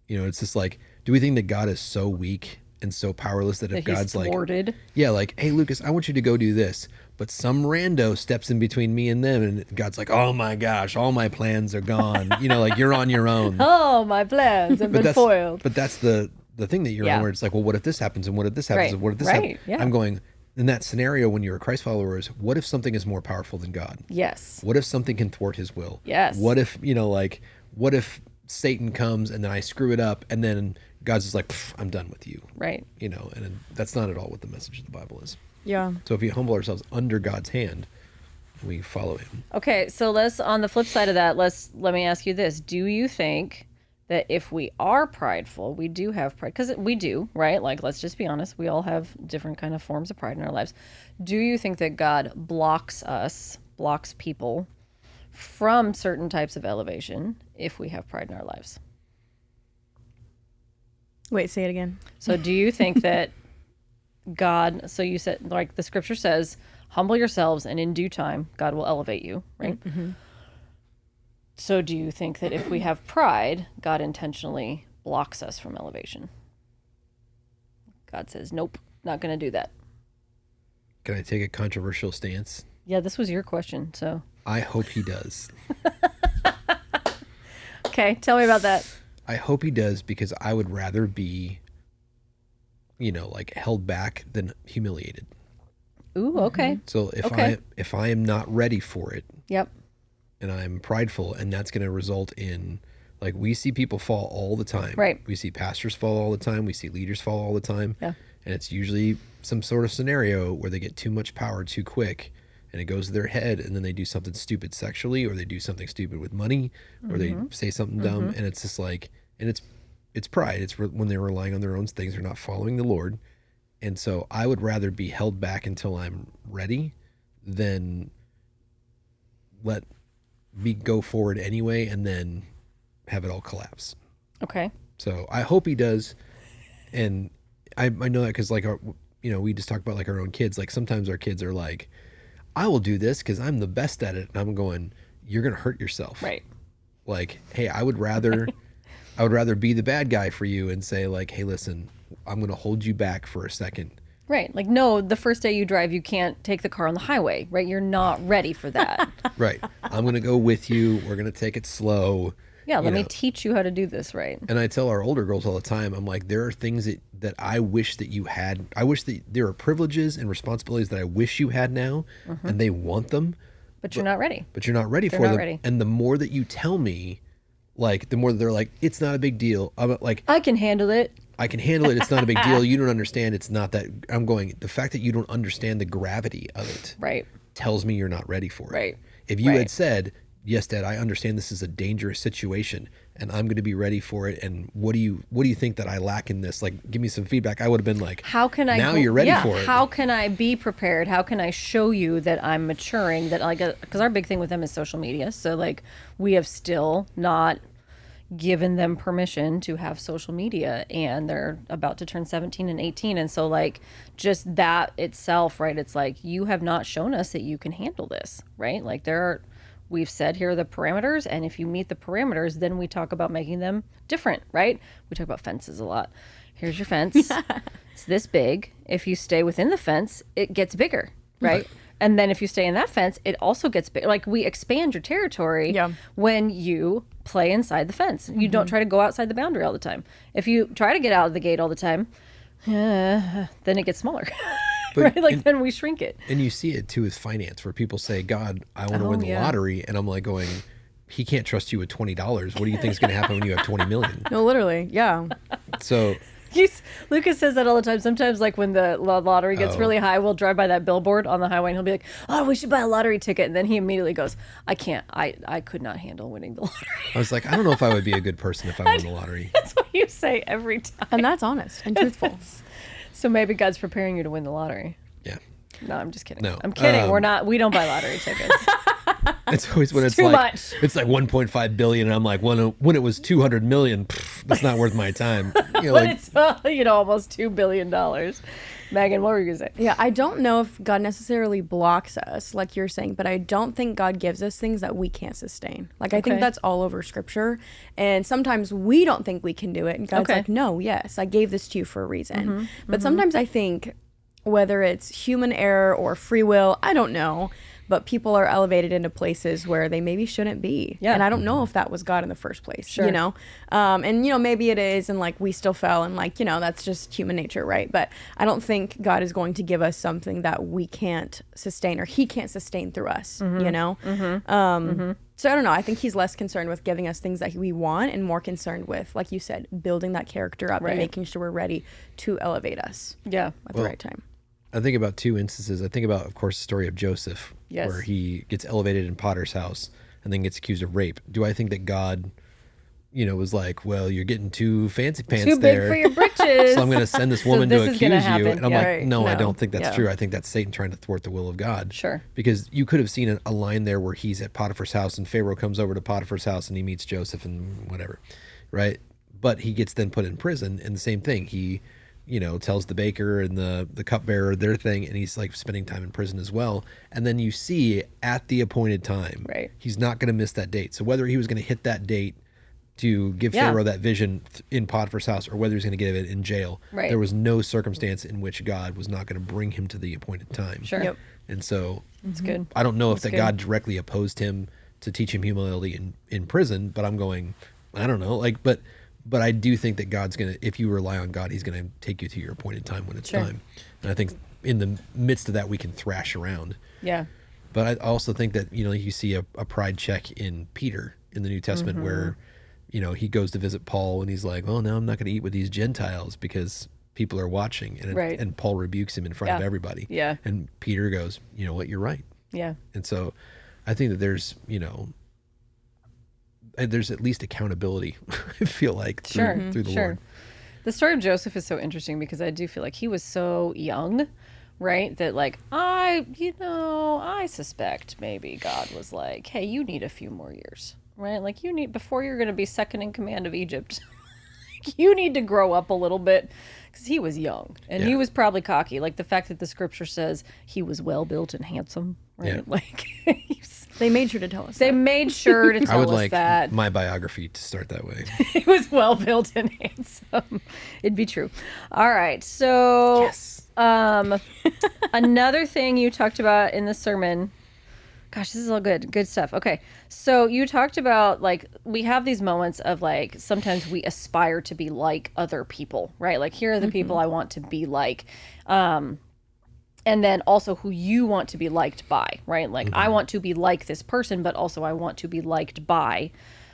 It's just like, do we think that God is so weak and so powerless that if That he's God's like, thwarted. yeah, like, hey, Lucas, I want you to go do this, but some rando steps in between me and them, and God's like, oh my gosh, all my plans are gone. Like, you're on your own. Oh, my plans have been foiled. But that's the thing that you're Yeah. on, where it's like, well, what if this happens, and what if this happens, Right. and what if this Right. happens? Yeah. I'm going, in that scenario, when you're a Christ follower, is what if something is more powerful than God? Yes. What if something can thwart his will? Yes. What if, what if Satan comes and then I screw it up, and then God's just like, I'm done with you. Right. And that's not at all what the message of the Bible is. Yeah. So if we humble ourselves under God's hand, we follow him. Okay, so on the flip side of that, let me ask you this. Do you think that if we are prideful, we do have pride? Because we do, right? Like, let's just be honest. We all have different kind of forms of pride in our lives. Do you think that God blocks people from certain types of elevation if we have pride in our lives? Wait, say it again. So do you think that God, so you said, like the scripture says, Humble yourselves, and in due time, God will elevate you, right? So do you think that if we have pride, God intentionally blocks us from elevation? God says, nope, not going to do that. Can I take a controversial stance? Yeah, this was your question, so. I hope he does. Okay, tell me about that. I hope he does because I would rather be, like held back than humiliated. Ooh, okay. So Okay. if I am not ready for it Yep. and I'm prideful, and that's going to result in, like, we see people fall all the time. Right. We see pastors fall all the time. We see leaders fall all the time. Yeah. And it's usually some sort of scenario where they get too much power too quick and it goes to their head, and then they do something stupid sexually, or they do something stupid with money, or they say something dumb. And it's just like, and it's pride. It's when they're relying on their own things. They're not following the Lord. And so I would rather be held back until I'm ready than let me go forward anyway and then have it all collapse. Okay. So I hope he does. And I know that because, like, we just talk about, like, our own kids. Like, sometimes our kids are like, I will do this because I'm the best at it. And I'm going, you're going to hurt yourself. Right. Like, hey, I would rather be the bad guy for you and say, like, hey, listen, I'm going to hold you back for a second. Right. Like, no, the first day you drive, you can't take the car on the highway, right? You're not ready for that. Right. I'm going to go with you. We're going to take it slow. Yeah, let me know. teach you how to do this, right? And I tell our older girls all the time, I'm like, there are things that I wish that you had. I wish that there are privileges and responsibilities that I wish you had now, and they want them, But you're not ready. but you're not ready They're for not them. ready. And the more that you tell me, like, the more that they're like, it's not a big deal. I'm like, I can handle it. I can handle it. It's not a big deal. You don't understand. It's not that. I'm going, the fact that you don't understand the gravity of it Right. tells me you're not ready for it. Right. If you Right. had said, yes, Dad, I understand this is a dangerous situation and I'm going to be ready for it. And what do you think that I lack in this? Like, give me some feedback. I would have been like, How can I now you're ready for it. How can I be prepared? How can I show you that I'm maturing? That, like, because our big thing with them is social media. So, like, we have still not given them permission to have social media, and they're about to turn 17 and 18. And so, like, just that itself, right? It's like, you have not shown us that you can handle this, right? Like, we've said here are the parameters, and if you meet the parameters, then we talk about making them different, right? We talk about fences a lot. Here's your fence. It's this big. If you stay within the fence, it gets bigger, right? And then if you stay in that fence, it also gets big. Like, we expand your territory Yeah. when you play inside the fence. You don't try to go outside the boundary all the time. If you try to get out of the gate all the time, then it gets smaller. Right? Like, then we shrink it. And you see it too with finance, where people say, God, I want to win the yeah. lottery. And I'm like going, he can't trust you with $20. What do you think is going to happen when you have 20 million? No, literally. Yeah. So Lucas says that all the time. Sometimes, like, when the lottery gets really high, we'll drive by that billboard on the highway and he'll be like, oh, we should buy a lottery ticket. And then he immediately goes, I can't. I could not handle winning the lottery. I was like, I don't know if I would be a good person if I won the lottery. That's what you say every time. And that's honest and truthful. So maybe God's preparing you to win the lottery. Yeah. No, I'm just kidding. No. I'm kidding. We don't buy lottery tickets. It's always when it's too like, much. it's like 1.5 billion. And I'm like, when it was 200 million, that's not worth my time. You know, But like, it's, almost $2 billion. Megan, what were you going to say? Yeah, I don't know if God necessarily blocks us, like you're saying, but I don't think God gives us things that we can't sustain. Like, I think Okay. that's all over scripture. And sometimes we don't think we can do it. And God's Okay. like, no, yes, I gave this to you for a reason. But sometimes I think whether it's human error or free will, I don't know. But people are elevated into places where they maybe shouldn't be. Yeah. And I don't know if that was God in the first place, Sure. you know? And, maybe it is, and, like, we still fell, and, like, that's just human nature, right? But I don't think God is going to give us something that we can't sustain, or he can't sustain through us, you know? So I don't know. I think he's less concerned with giving us things that we want and more concerned with, like you said, building that character up Right. and making sure we're ready to elevate us Yeah. at the right time. I think about two instances. I think about, of course, the story of Joseph, Yes. where he gets elevated in Potter's house and then gets accused of rape. Do I think that God, was like, well, you're getting too fancy pants Too big there, for your britches. so I'm going to send this woman this to is accuse gonna you? happen. And I'm Yeah. like, Right. no, I No. don't think that's Yeah. true. I think that's Satan trying to thwart the will of God. Sure. Because you could have seen a line there where he's at Potiphar's house and Pharaoh comes over to Potiphar's house and he meets Joseph and whatever, right? But he gets then put in prison, and the same thing. tells the baker and the cupbearer their thing, and he's like spending time in prison as well. And then you see at the appointed time, Right. he's not going to miss that date. So whether he was going to hit that date to give Yeah. Pharaoh that vision in Potiphar's house, or whether he's going to get it in jail, Right. there was no circumstance in which God was not going to bring him to the appointed time. Sure. Yep. And so That's good. I don't know if That's that good. God directly opposed him to teach him humility in prison, but I'm going, I don't know, like, but I do think that God's gonna, if you rely on God, He's gonna take you to your appointed time when it's Sure. time. And I think in the midst of that, we can thrash around. Yeah. But I also think that you see a pride check in Peter in the New Testament Mm-hmm. where he goes to visit Paul and he's like, oh, now I'm not going to eat with these Gentiles because people are watching, and Right. and Paul rebukes him in front of Yeah. everybody. Yeah. And Peter goes, you know what, you're right. Yeah. And so I think that there's at least accountability, I feel like, through the sure. Lord. The story of Joseph is so interesting because I do feel like he was so young, right? That like I suspect maybe God was like, "Hey, you need a few more years." Right? Like you need, before you're going to be second in command of Egypt. You need to grow up a little bit, because he was young and he Yeah. was probably cocky. Like the fact that the scripture says he was well built and handsome, right? Yeah. Like They made sure to tell us they that. made sure to I tell would us like that. my biography to start that way. He was well built and handsome. It'd be true. All right. So another thing you talked about in the sermon. Gosh, this is all good stuff. Okay. So you talked about like we have these moments of like sometimes we aspire to be like other people, right? Like here are the people I want to be like. And then also who you want to be liked by, right? Like I want to be like this person, but also I want to be liked by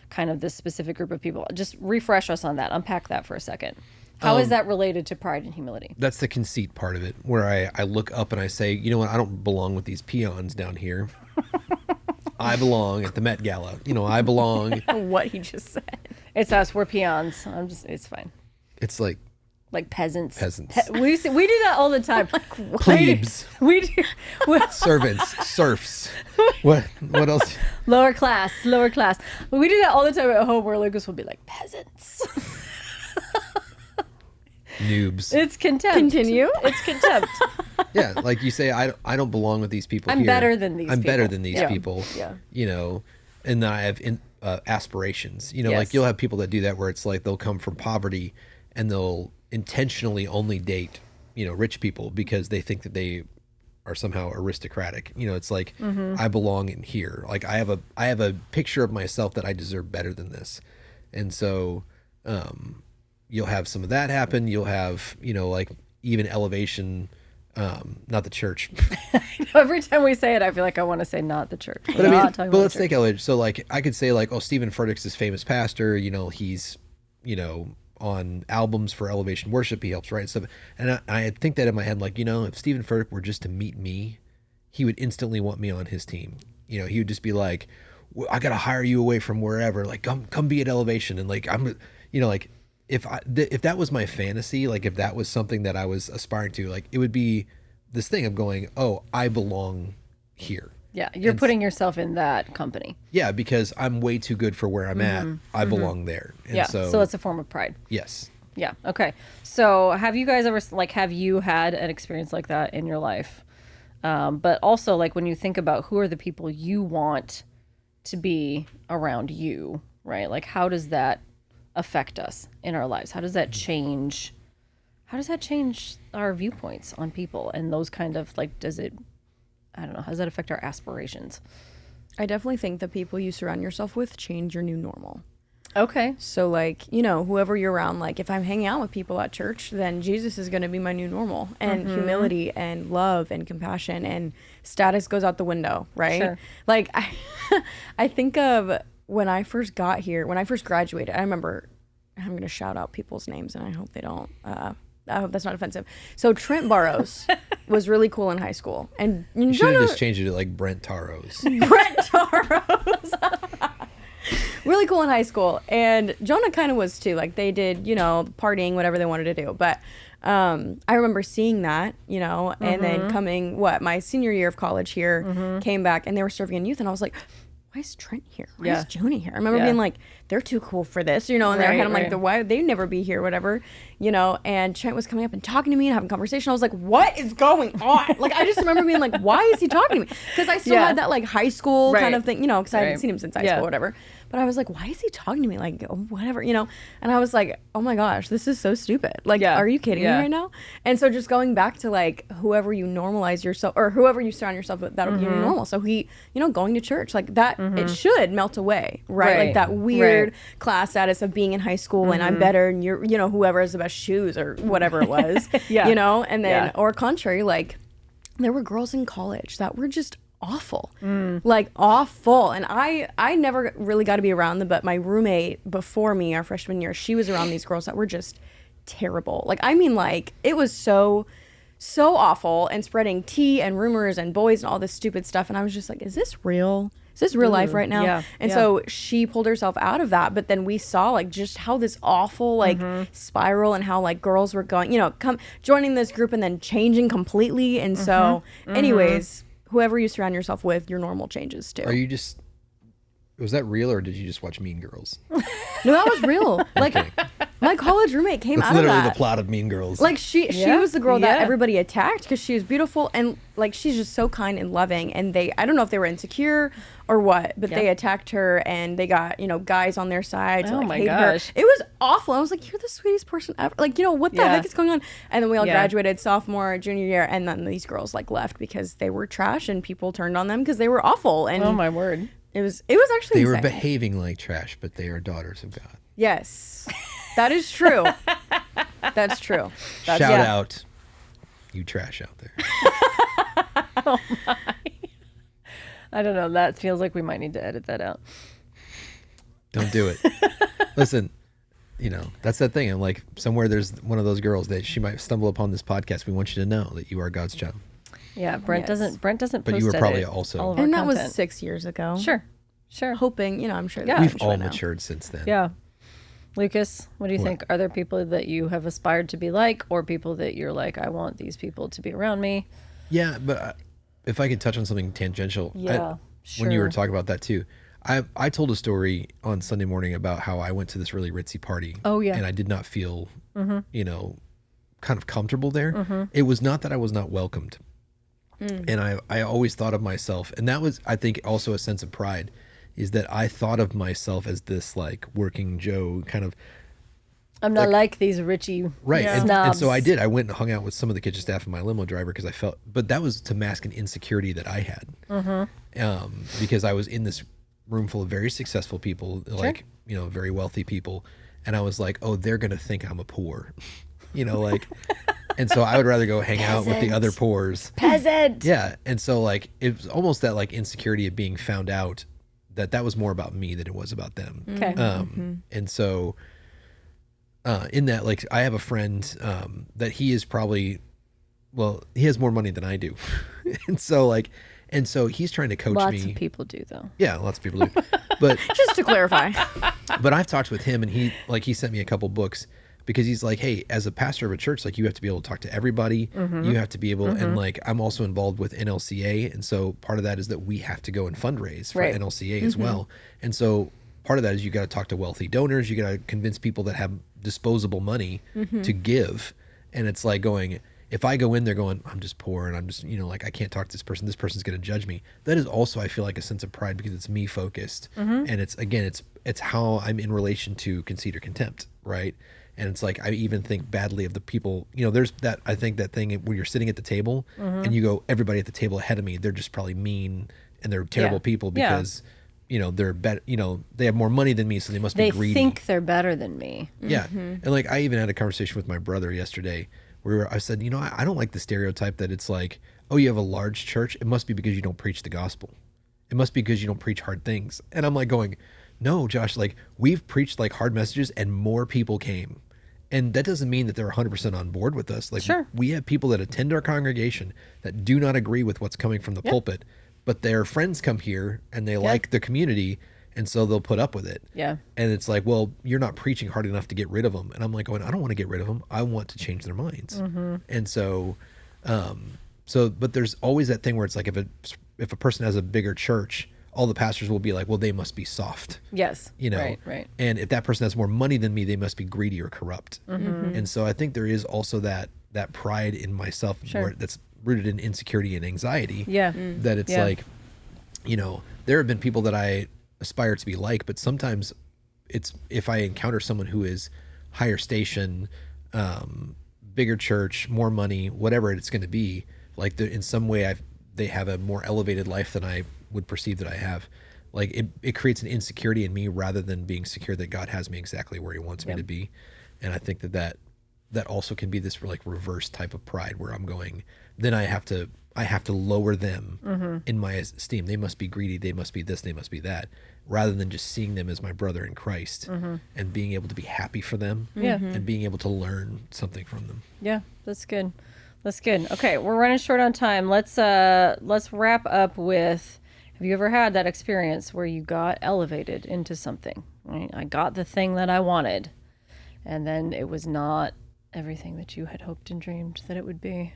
kind of this specific group of people. Just refresh us on that. Unpack that for a second. How is that related to pride and humility? That's the conceit part of it, where I look up and I say, you know what, I don't belong with these peons down here. I belong at the Met Gala. I belong. What he just said. It's us. We're peons. It's fine. It's like Like peasants. Peasants. We do that all the time. plebes, We do. servants, serfs. What else? Lower class. We do that all the time at home where Lucas will be like, peasants. Noobs. It's contempt. Continue. It's contempt. Yeah, like you say, I don't belong with these people. I'm here. better than these I'm better people. than these Yeah. people. Yeah. And then I have aspirations. Yes. Like you'll have people that do that where it's like they'll come from poverty and they'll intentionally only date rich people because they think that they are somehow aristocratic. It's like I belong in here. Like I have a picture of myself that I deserve better than this, and so you'll have some of that happen. You'll have like even elevation. Not the church, Every time we say it, I feel like I want to say not the church. but I mean, but let's take elevation. So like I could say like, oh, Stephen Furtick's this famous pastor. He's on albums for Elevation Worship. He helps write stuff, and I think that in my head, like if Stephen Furtick were just to meet me, he would instantly want me on his team. He would just be like, I gotta hire you away from wherever. Like come be at Elevation, and like I'm, like. If that was my fantasy, like if that was something that I was aspiring to, like it would be this thing of going, oh, I belong here. Yeah, you're putting yourself in that company. Yeah, because I'm way too good for where I'm at. I belong there. And Yeah, so so it's a form of pride. yes. Yeah. Okay. So have you guys ever have you had an experience like that in your life? But also like when you think about who are the people you want to be around you, right? Like how does that affect us in our lives? How does that change? How does that change our viewpoints on people and those kind of like? Does it? I don't know. How does that affect our aspirations? I definitely think the people you surround yourself with change your new normal. Okay. So like, whoever you're around, like if I'm hanging out with people at church, then Jesus is going to be my new normal, and humility and love and compassion and status goes out the window. Right. Sure. Like I think of when I first got here, when I first graduated, I remember, I'm going to shout out people's names and I hope they don't, I hope that's not offensive. So Trent Barrows was really cool in high school. And You should have just changed it to like Brent Taros. Brent Taros. Really cool in high school. And Jonah kind of was too. Like they did, partying, whatever they wanted to do. But I remember seeing that, and then coming, my senior year of college here, came back and they were serving in youth. And I was like, why is Trent here? Why Yeah. is Joni here? I remember Yeah. being like, they're too cool for this, in their Right, head. I'm right. like, why they'd never be here, whatever, and Trent was coming up and talking to me and having a conversation. I was like, what is going on? Like, I just remember being like, why is he talking to me? Because I still Yeah. had that like high school kind Right. of thing, because I hadn't Right. seen him since high Yeah. school, whatever. But I was like, why is he talking to me? Like, oh, whatever, and I was like, oh my gosh, this is so stupid. Like, Yeah. are you kidding Yeah. me right now? And so just going back to like, whoever you normalize yourself or whoever you surround yourself with, that'll be your normal. So going to church, like that, it should melt away, right? Right. Like that weird Right. class status of being in high school and I'm better and you're, whoever has the best shoes or whatever it was, Yeah. and then, Yeah. or contrary, like there were girls in college that were just awful, like awful. And I never really got to be around them, but my roommate before me, our freshman year, she was around these girls that were just terrible. Like, I mean, like it was so awful and spreading tea and rumors and boys and all this stupid stuff. And I was just like, is this real? Is this real life right now? Yeah, And yeah. so she pulled herself out of that. But then we saw like just how this awful like spiral and how like girls were going, joining this group and then changing completely. And so anyways, whoever you surround yourself with, your normal changes too. Are you just? Was that real, or did you just watch Mean Girls? No, that was real. Like my college roommate came That's out of literally that. the plot of Mean Girls. Like she Yeah. was the girl that Yeah. everybody attacked because she was beautiful and like she's just so kind and loving. And I don't know if they were insecure or what, but they Yeah. attacked her and they got guys on their side to Oh like my hate gosh. her. It was awful. I was like, you're the sweetest person ever. Like what the Yeah. heck is going on? And then we all Yeah. graduated sophomore, junior year, and then these girls like left because they were trash and people turned on them because they were awful. And Oh my word. it was actually they were insane. behaving like trash, but they are daughters of God. Yes, that is true. That's true. That's, Shout yeah. out, you trash out there. I don't know. That feels like we might need to edit that out. Don't do it. Listen, that's that thing. I'm like, somewhere there's one of those girls that she might stumble upon this podcast. We want you to know that you are God's child. Yeah, Brent Yes. doesn't. Brent doesn't. But post you were probably edit also- all of our And that was content. 6 years ago. Sure. Sure. Hoping, I'm sure. Yeah. That We've changed all by now. matured since then. Yeah. Lucas, what do you What? think? Are there people that you have aspired to be like, or people that you're like, I want these people to be around me? Yeah, but if I could touch on something tangential, Yeah, when you were sure. talking about that too, I told a story on Sunday morning about how I went to this really ritzy party. Oh, yeah. And I did not feel, kind of comfortable there. It was not that I was not welcomed. And I always thought of myself, and that was, I think, also a sense of pride, is that I thought of myself as this like working Joe kind of. I'm not like these Richie Right. And snobs. so I did. I went and hung out with some of the kitchen staff and my limo driver because I felt, but that was to mask an insecurity that I had. Because I was in this room full of very successful people, like, very wealthy people. And I was like, oh, they're going to think I'm a poor, and so I would rather go hang out with the other poors. Peasant. Yeah. And so like, it was almost that like insecurity of being found out that was more about me than it was about them. Okay. And so, in that, like, I have a friend that he is probably, well, he has more money than I do, and so he's trying to coach Lots me. of people do though. Yeah, lots of people do, but Just to clarify. I've talked with him, and he sent me a couple books because he's like, hey, as a pastor of a church, like you have to be able to talk to everybody. You have to be able, and like I'm also involved with NLCA, and so part of that is that we have to go and fundraise for Right. NLCA as well, and so part of that is you got to talk to wealthy donors, you got to convince people that have disposable money to give, and it's like going, if I go in there going, I'm just poor and I'm just, like I can't talk to this person's going to judge me. That is also, I feel like, a sense of pride because it's me focused, and it's again, it's how I'm in relation to conceit or contempt, right? And it's like, I even think badly of the people, there's that, I think that thing where you're sitting at the table and you go, everybody at the table ahead of me, they're just probably mean and they're terrible Yeah. people Yeah. because, they're better, they have more money than me, so they must They be greedy. think they're better than me. Yeah. And like, I even had a conversation with my brother yesterday where I said, I don't like the stereotype that it's like, oh, you have a large church. It must be because you don't preach the gospel. It must be because you don't preach hard things. And I'm like going, no, Josh, like we've preached like hard messages and more people came. And that doesn't mean that they're 100% on board with us. Like Sure. we have people that attend our congregation that do not agree with what's coming from the pulpit, but their friends come here and they like the community, and so they'll put up with it. Yeah. And it's like, well, you're not preaching hard enough to get rid of them. And I'm like going, I don't want to get rid of them. I want to change their minds. And so, but there's always that thing where it's like, if a person has a bigger church, all the pastors will be like, well, they must be soft. Yes. You know, Right. and if that person has more money than me, they must be greedy or corrupt. And so I think there is also that pride in myself where that's rooted in insecurity and anxiety. Yeah. That it's Yeah. like, you know, there have been people that I aspire to be like, but sometimes it's if I encounter someone who is higher station, bigger church, more money, whatever it's going to be, like in some way they have a more elevated life than I would perceive that I have. Like it creates an insecurity in me rather than being secure that God has me exactly where he wants me to be. And I think that also can be this like reverse type of pride where I'm going, then I have to lower them in my esteem. They must be greedy. They must be this. They must be that. Rather than just seeing them as my brother in Christ and being able to be happy for them and being able to learn something from them. Yeah, that's good. That's good. Okay, we're running short on time. Let's wrap up with, have you ever had that experience where you got elevated into something? Right? I got the thing that I wanted, and then it was not everything that you had hoped and dreamed that it would be.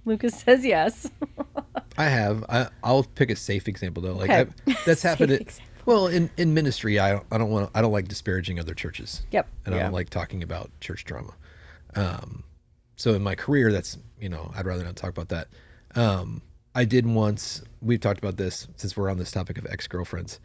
Lucas says yes. I have. I'll pick a safe example though. Like Okay. that's happened. Safe At, example. well, in ministry, I don't like disparaging other churches. Yep. And I don't like talking about church drama. So in my career, that's I'd rather not talk about that. I did once. We've talked about this since we're on this topic of ex-girlfriends.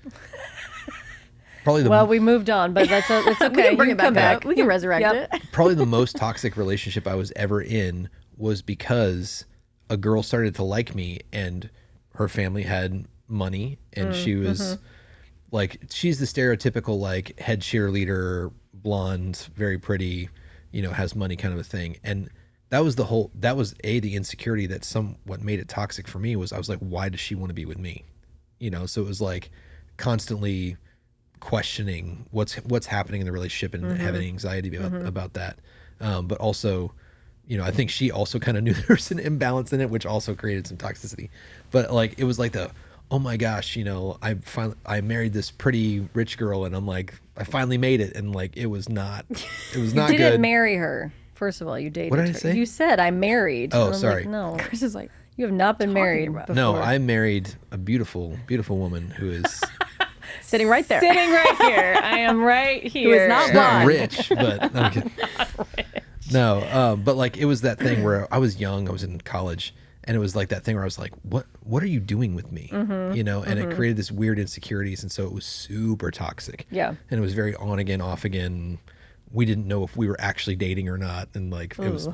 Probably the Well, we moved on, but it's okay. We can bring You it back come up. We can resurrect Yep. it. probably the most toxic relationship I was ever in was because a girl started to like me and her family had money and she was like, she's the stereotypical like head cheerleader, blonde, very pretty, has money kind of a thing. And that was the insecurity that somewhat made it toxic for me was I was like, why does she want to be with me? So it was like constantly questioning what's happening in the relationship and having anxiety about that. But also, I think she also kind of knew there was an imbalance in it, which also created some toxicity. But like, it was like oh my gosh, I married this pretty rich girl and I'm like, I finally made it. And like, it was not You good. didn't marry her. First of all, you dated What did I her. say? You said I married. Oh, And I'm sorry. Like, no, Chris is like, you have not been married about? before. No, I married a beautiful, beautiful woman who is sitting right there. Sitting right here. I am right here. not not blonde. rich, but no, I'm kidding. No, but like it was that thing where I was young, I was in college, and it was like that thing where I was like, what are you doing with me? And it created this weird insecurities, and so it was super toxic. Yeah. And it was very on again, off again. We didn't know if we were actually dating or not, and like it was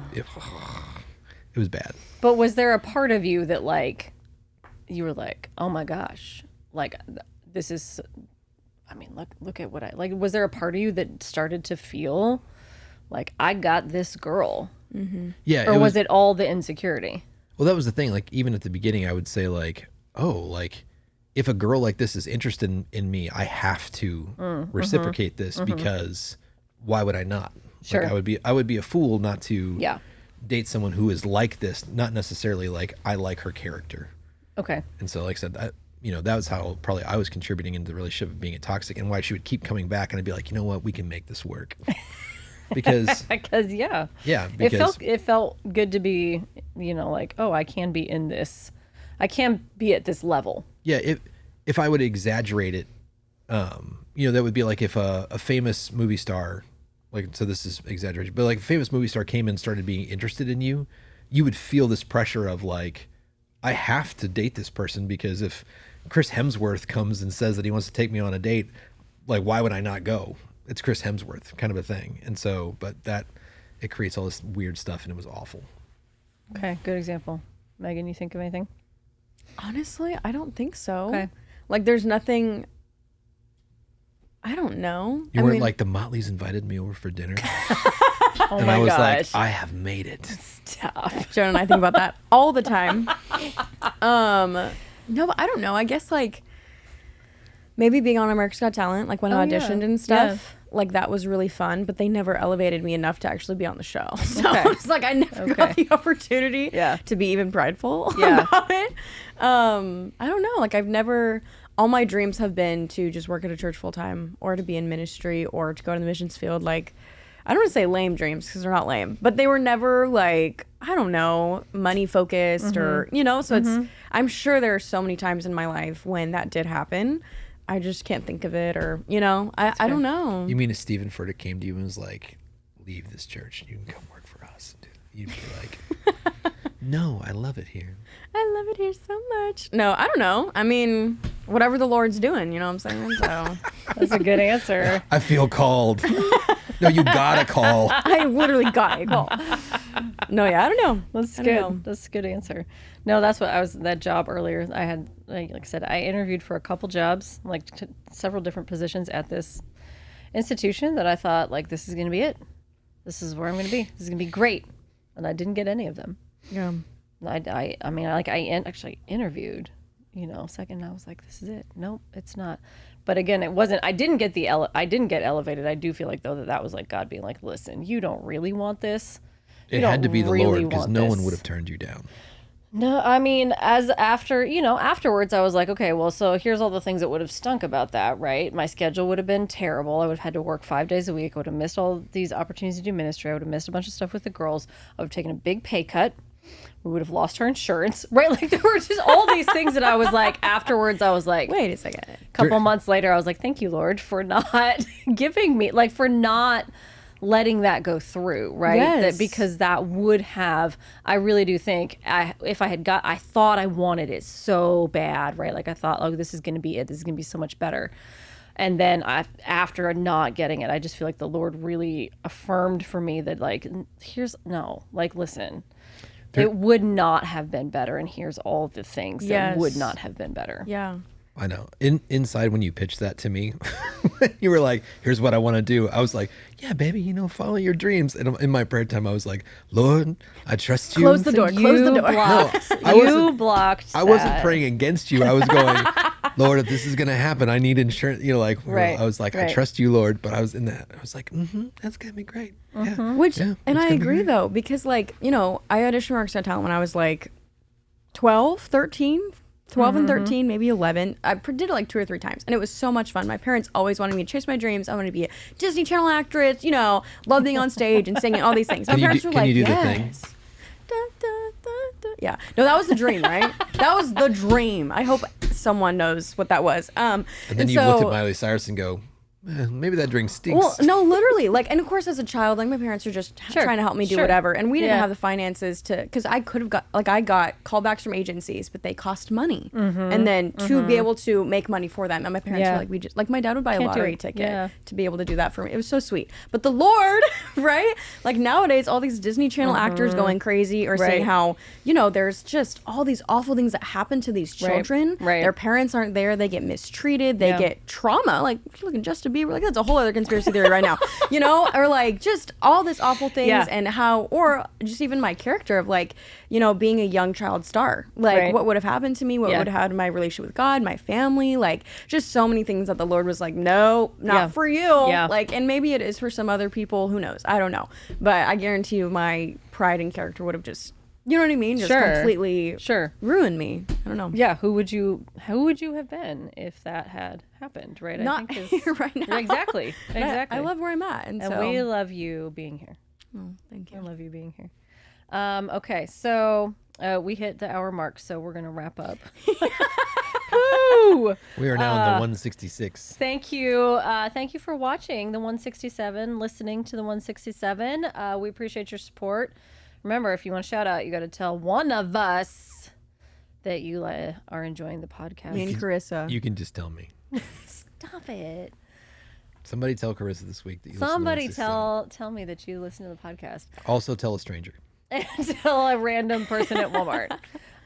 bad. But was there a part of you that like, you were like, oh my gosh, like this is, I mean, look at what like, was there a part of you that started to feel like I got this girl? Yeah. Or was it all the insecurity? Well, that was the thing. Like, even at the beginning, I would say like, oh, like if a girl like this is interested in me, I have to reciprocate this because why would I not? Sure. Like, I would be a fool not to Yeah. date someone who is like this, not necessarily like I like her character. Okay. And so, like I said, that was how probably I was contributing into the relationship of being toxic and why she would keep coming back and I'd be like, you know what, we can make this work. Because Because yeah. because it felt good to be, like, oh, I can be in this. I can be at this level. yeah, if I would exaggerate it, that would be like if a famous movie star, like, so this is exaggeration, but like a famous movie star came and started being interested in you, you would feel this pressure of like, I have to date this person because if Chris Hemsworth comes and says that he wants to take me on a date, like, why would I not go? It's Chris Hemsworth kind of a thing. And so, but it creates all this weird stuff and it was awful. Okay, good example. Megan, you think of anything? Honestly, I don't think so. Okay. Like, there's nothing. I don't know. You I weren't mean, like the Motleys invited me over for dinner. Oh And my I was gosh. like, I have made it. Stop. Jonah and I think about that all the time. No, but I don't know. I guess like maybe being on America's Got Talent, like when I Oh, yeah. auditioned and stuff, like that was really fun. But they never elevated me enough to actually be on the show. So Okay. it's like I never got the opportunity Yeah. to be even prideful Yeah. about it. I don't know. Like I've never. All my dreams have been to just work at a church full time, or to be in ministry, or to go to the missions field. Like, I don't want to say lame dreams because they're not lame, but they were never like, I don't know, money focused or, so I'm sure there are so many times in my life when that did happen. I just can't think of it or, I don't know. You mean if Stephen Furtick came to you and was like, leave this church and you can come work for us? You'd be like, no, I love it here. I love it here so much. No, I don't know. I mean, whatever the Lord's doing, you know what I'm saying? So That's a good answer. I feel called. No, you gotta call. I literally got a call. No, yeah, I don't know. That's I don't good. know. That's a good answer. No, that's what I was. That job earlier, I had, like I said, I interviewed for a couple jobs, like several different positions at this institution that I thought, like, this is going to be it. This is where I'm going to be. This is going to be great. And I didn't get any of them. Yeah. I mean, actually interviewed, second. I was like, this is it. Nope, it's not. But again, it wasn't. I didn't get elevated. I do feel like though that was like God being like, listen, you don't really want this. It had to be the Lord because no one would have turned you down. No, I mean, afterwards, I was like, okay, well, so here's all the things that would have stunk about that, right? My schedule would have been terrible. I would have had to work 5 days a week. I would have missed all these opportunities to do ministry. I would have missed a bunch of stuff with the girls. I would have taken a big pay cut. We would have lost her insurance, right? Like there were just all these things that I was like, afterwards, I was like, Wait a second. a couple months later, I was like, thank you, Lord, for not giving me, like for not letting that go through, right? Yes. That because that would have, I really do think, I thought I wanted it so bad, right? Like I thought, oh, this is going to be it. This is going to be so much better. And then after not getting it, I just feel like the Lord really affirmed for me that like, listen, it would not have been better. And here's all the things that would not have been better. Yeah. I know. Inside when you pitched that to me, you were like, here's what I want to do. I was like, yeah, baby, follow your dreams. And in my prayer time, I was like, Lord, I trust you. Close the door. Close the door. You blocked I wasn't that. praying against you. I was going, Lord, if this is going to happen, I need insurance. Right, I was like, right. I trust you, Lord. But I was in that. I was like, that's going to be great. Yeah. Which, yeah, and it's I gonna be agree great. though, because like, I auditioned for Arts Got Talent when I was like 12, 13, 12 and 13, maybe 11. I did it like 2 or 3 times and it was so much fun. My parents always wanted me to chase my dreams. I wanted to be a Disney Channel actress, love being on stage and singing, all these things. My parents were can like, you do the yes. thing? Da, da, da, da. Yeah. No, that was the dream, right? That was the dream. I hope someone knows what that was. And then you look at Miley Cyrus and go, maybe that drink stinks. Well, no, literally. Like, and of course, as a child, like my parents were just trying to help me do whatever, and we didn't have the finances to, because I could have got, like, I got callbacks from agencies, but they cost money, and then to be able to make money for them, and my parents were like, we just, like, my dad would buy a lottery ticket to be able to do that for me. It was so sweet. But the Lord, right? Like nowadays, all these Disney Channel actors going crazy or saying how, there's just all these awful things that happen to these children. Right. Their parents aren't there. They get mistreated. They get trauma. Like, if you look at Justin Bieber, like that's a whole other conspiracy theory right now, or like just all this awful things and how, or just even my character of like, being a young child star, like what would have happened to me, what would have happened to my relationship with God, my family, like just so many things that the Lord was like, no, not for you. Like, and maybe it is for some other people, who knows? I don't know. But I guarantee you my pride and character would have just, you know what I mean? Just completely ruined me. I don't know. Yeah, who would you have been if that had happened, right? Not I think here right now. Exactly. I love where I'm at. And so we love you being here. Oh, thank you. I love you being here. Okay, so we hit the hour mark, so we're going to wrap up. Woo! We are now in the 166. Thank you. Thank you for watching the 167, listening to the 167. We appreciate your support. Remember, if you want to shout out, you got to tell one of us that you are enjoying the podcast. Me and Carissa. You can just tell me. Stop it. Somebody tell Carissa this week that you Somebody listen to 167. tell me that you listen to the podcast. Also tell a stranger. And tell a random person at Walmart.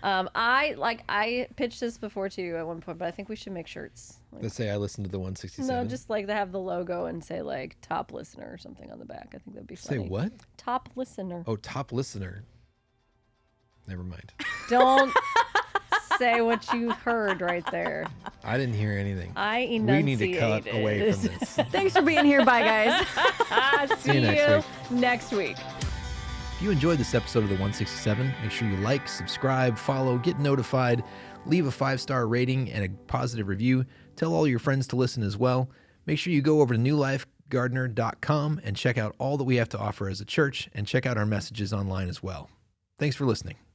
I pitched this before to you at one point, but I think we should make shirts. Let's say I listened to the 167. No, just like they have the logo and say like top listener or something on the back. I think that'd be funny. Say what? Top listener. Oh, top listener. Never mind. Don't say what you heard right there. I didn't hear anything. I We enunciated. need to cut away from this. Thanks for being here. Bye, guys. See you next week. next week. If you enjoyed this episode of the 167, make sure you like, subscribe, follow, get notified, leave a 5-star rating and a positive review. Tell all your friends to listen as well. Make sure you go over to newlifegardener.com and check out all that we have to offer as a church, and check out our messages online as well. Thanks for listening.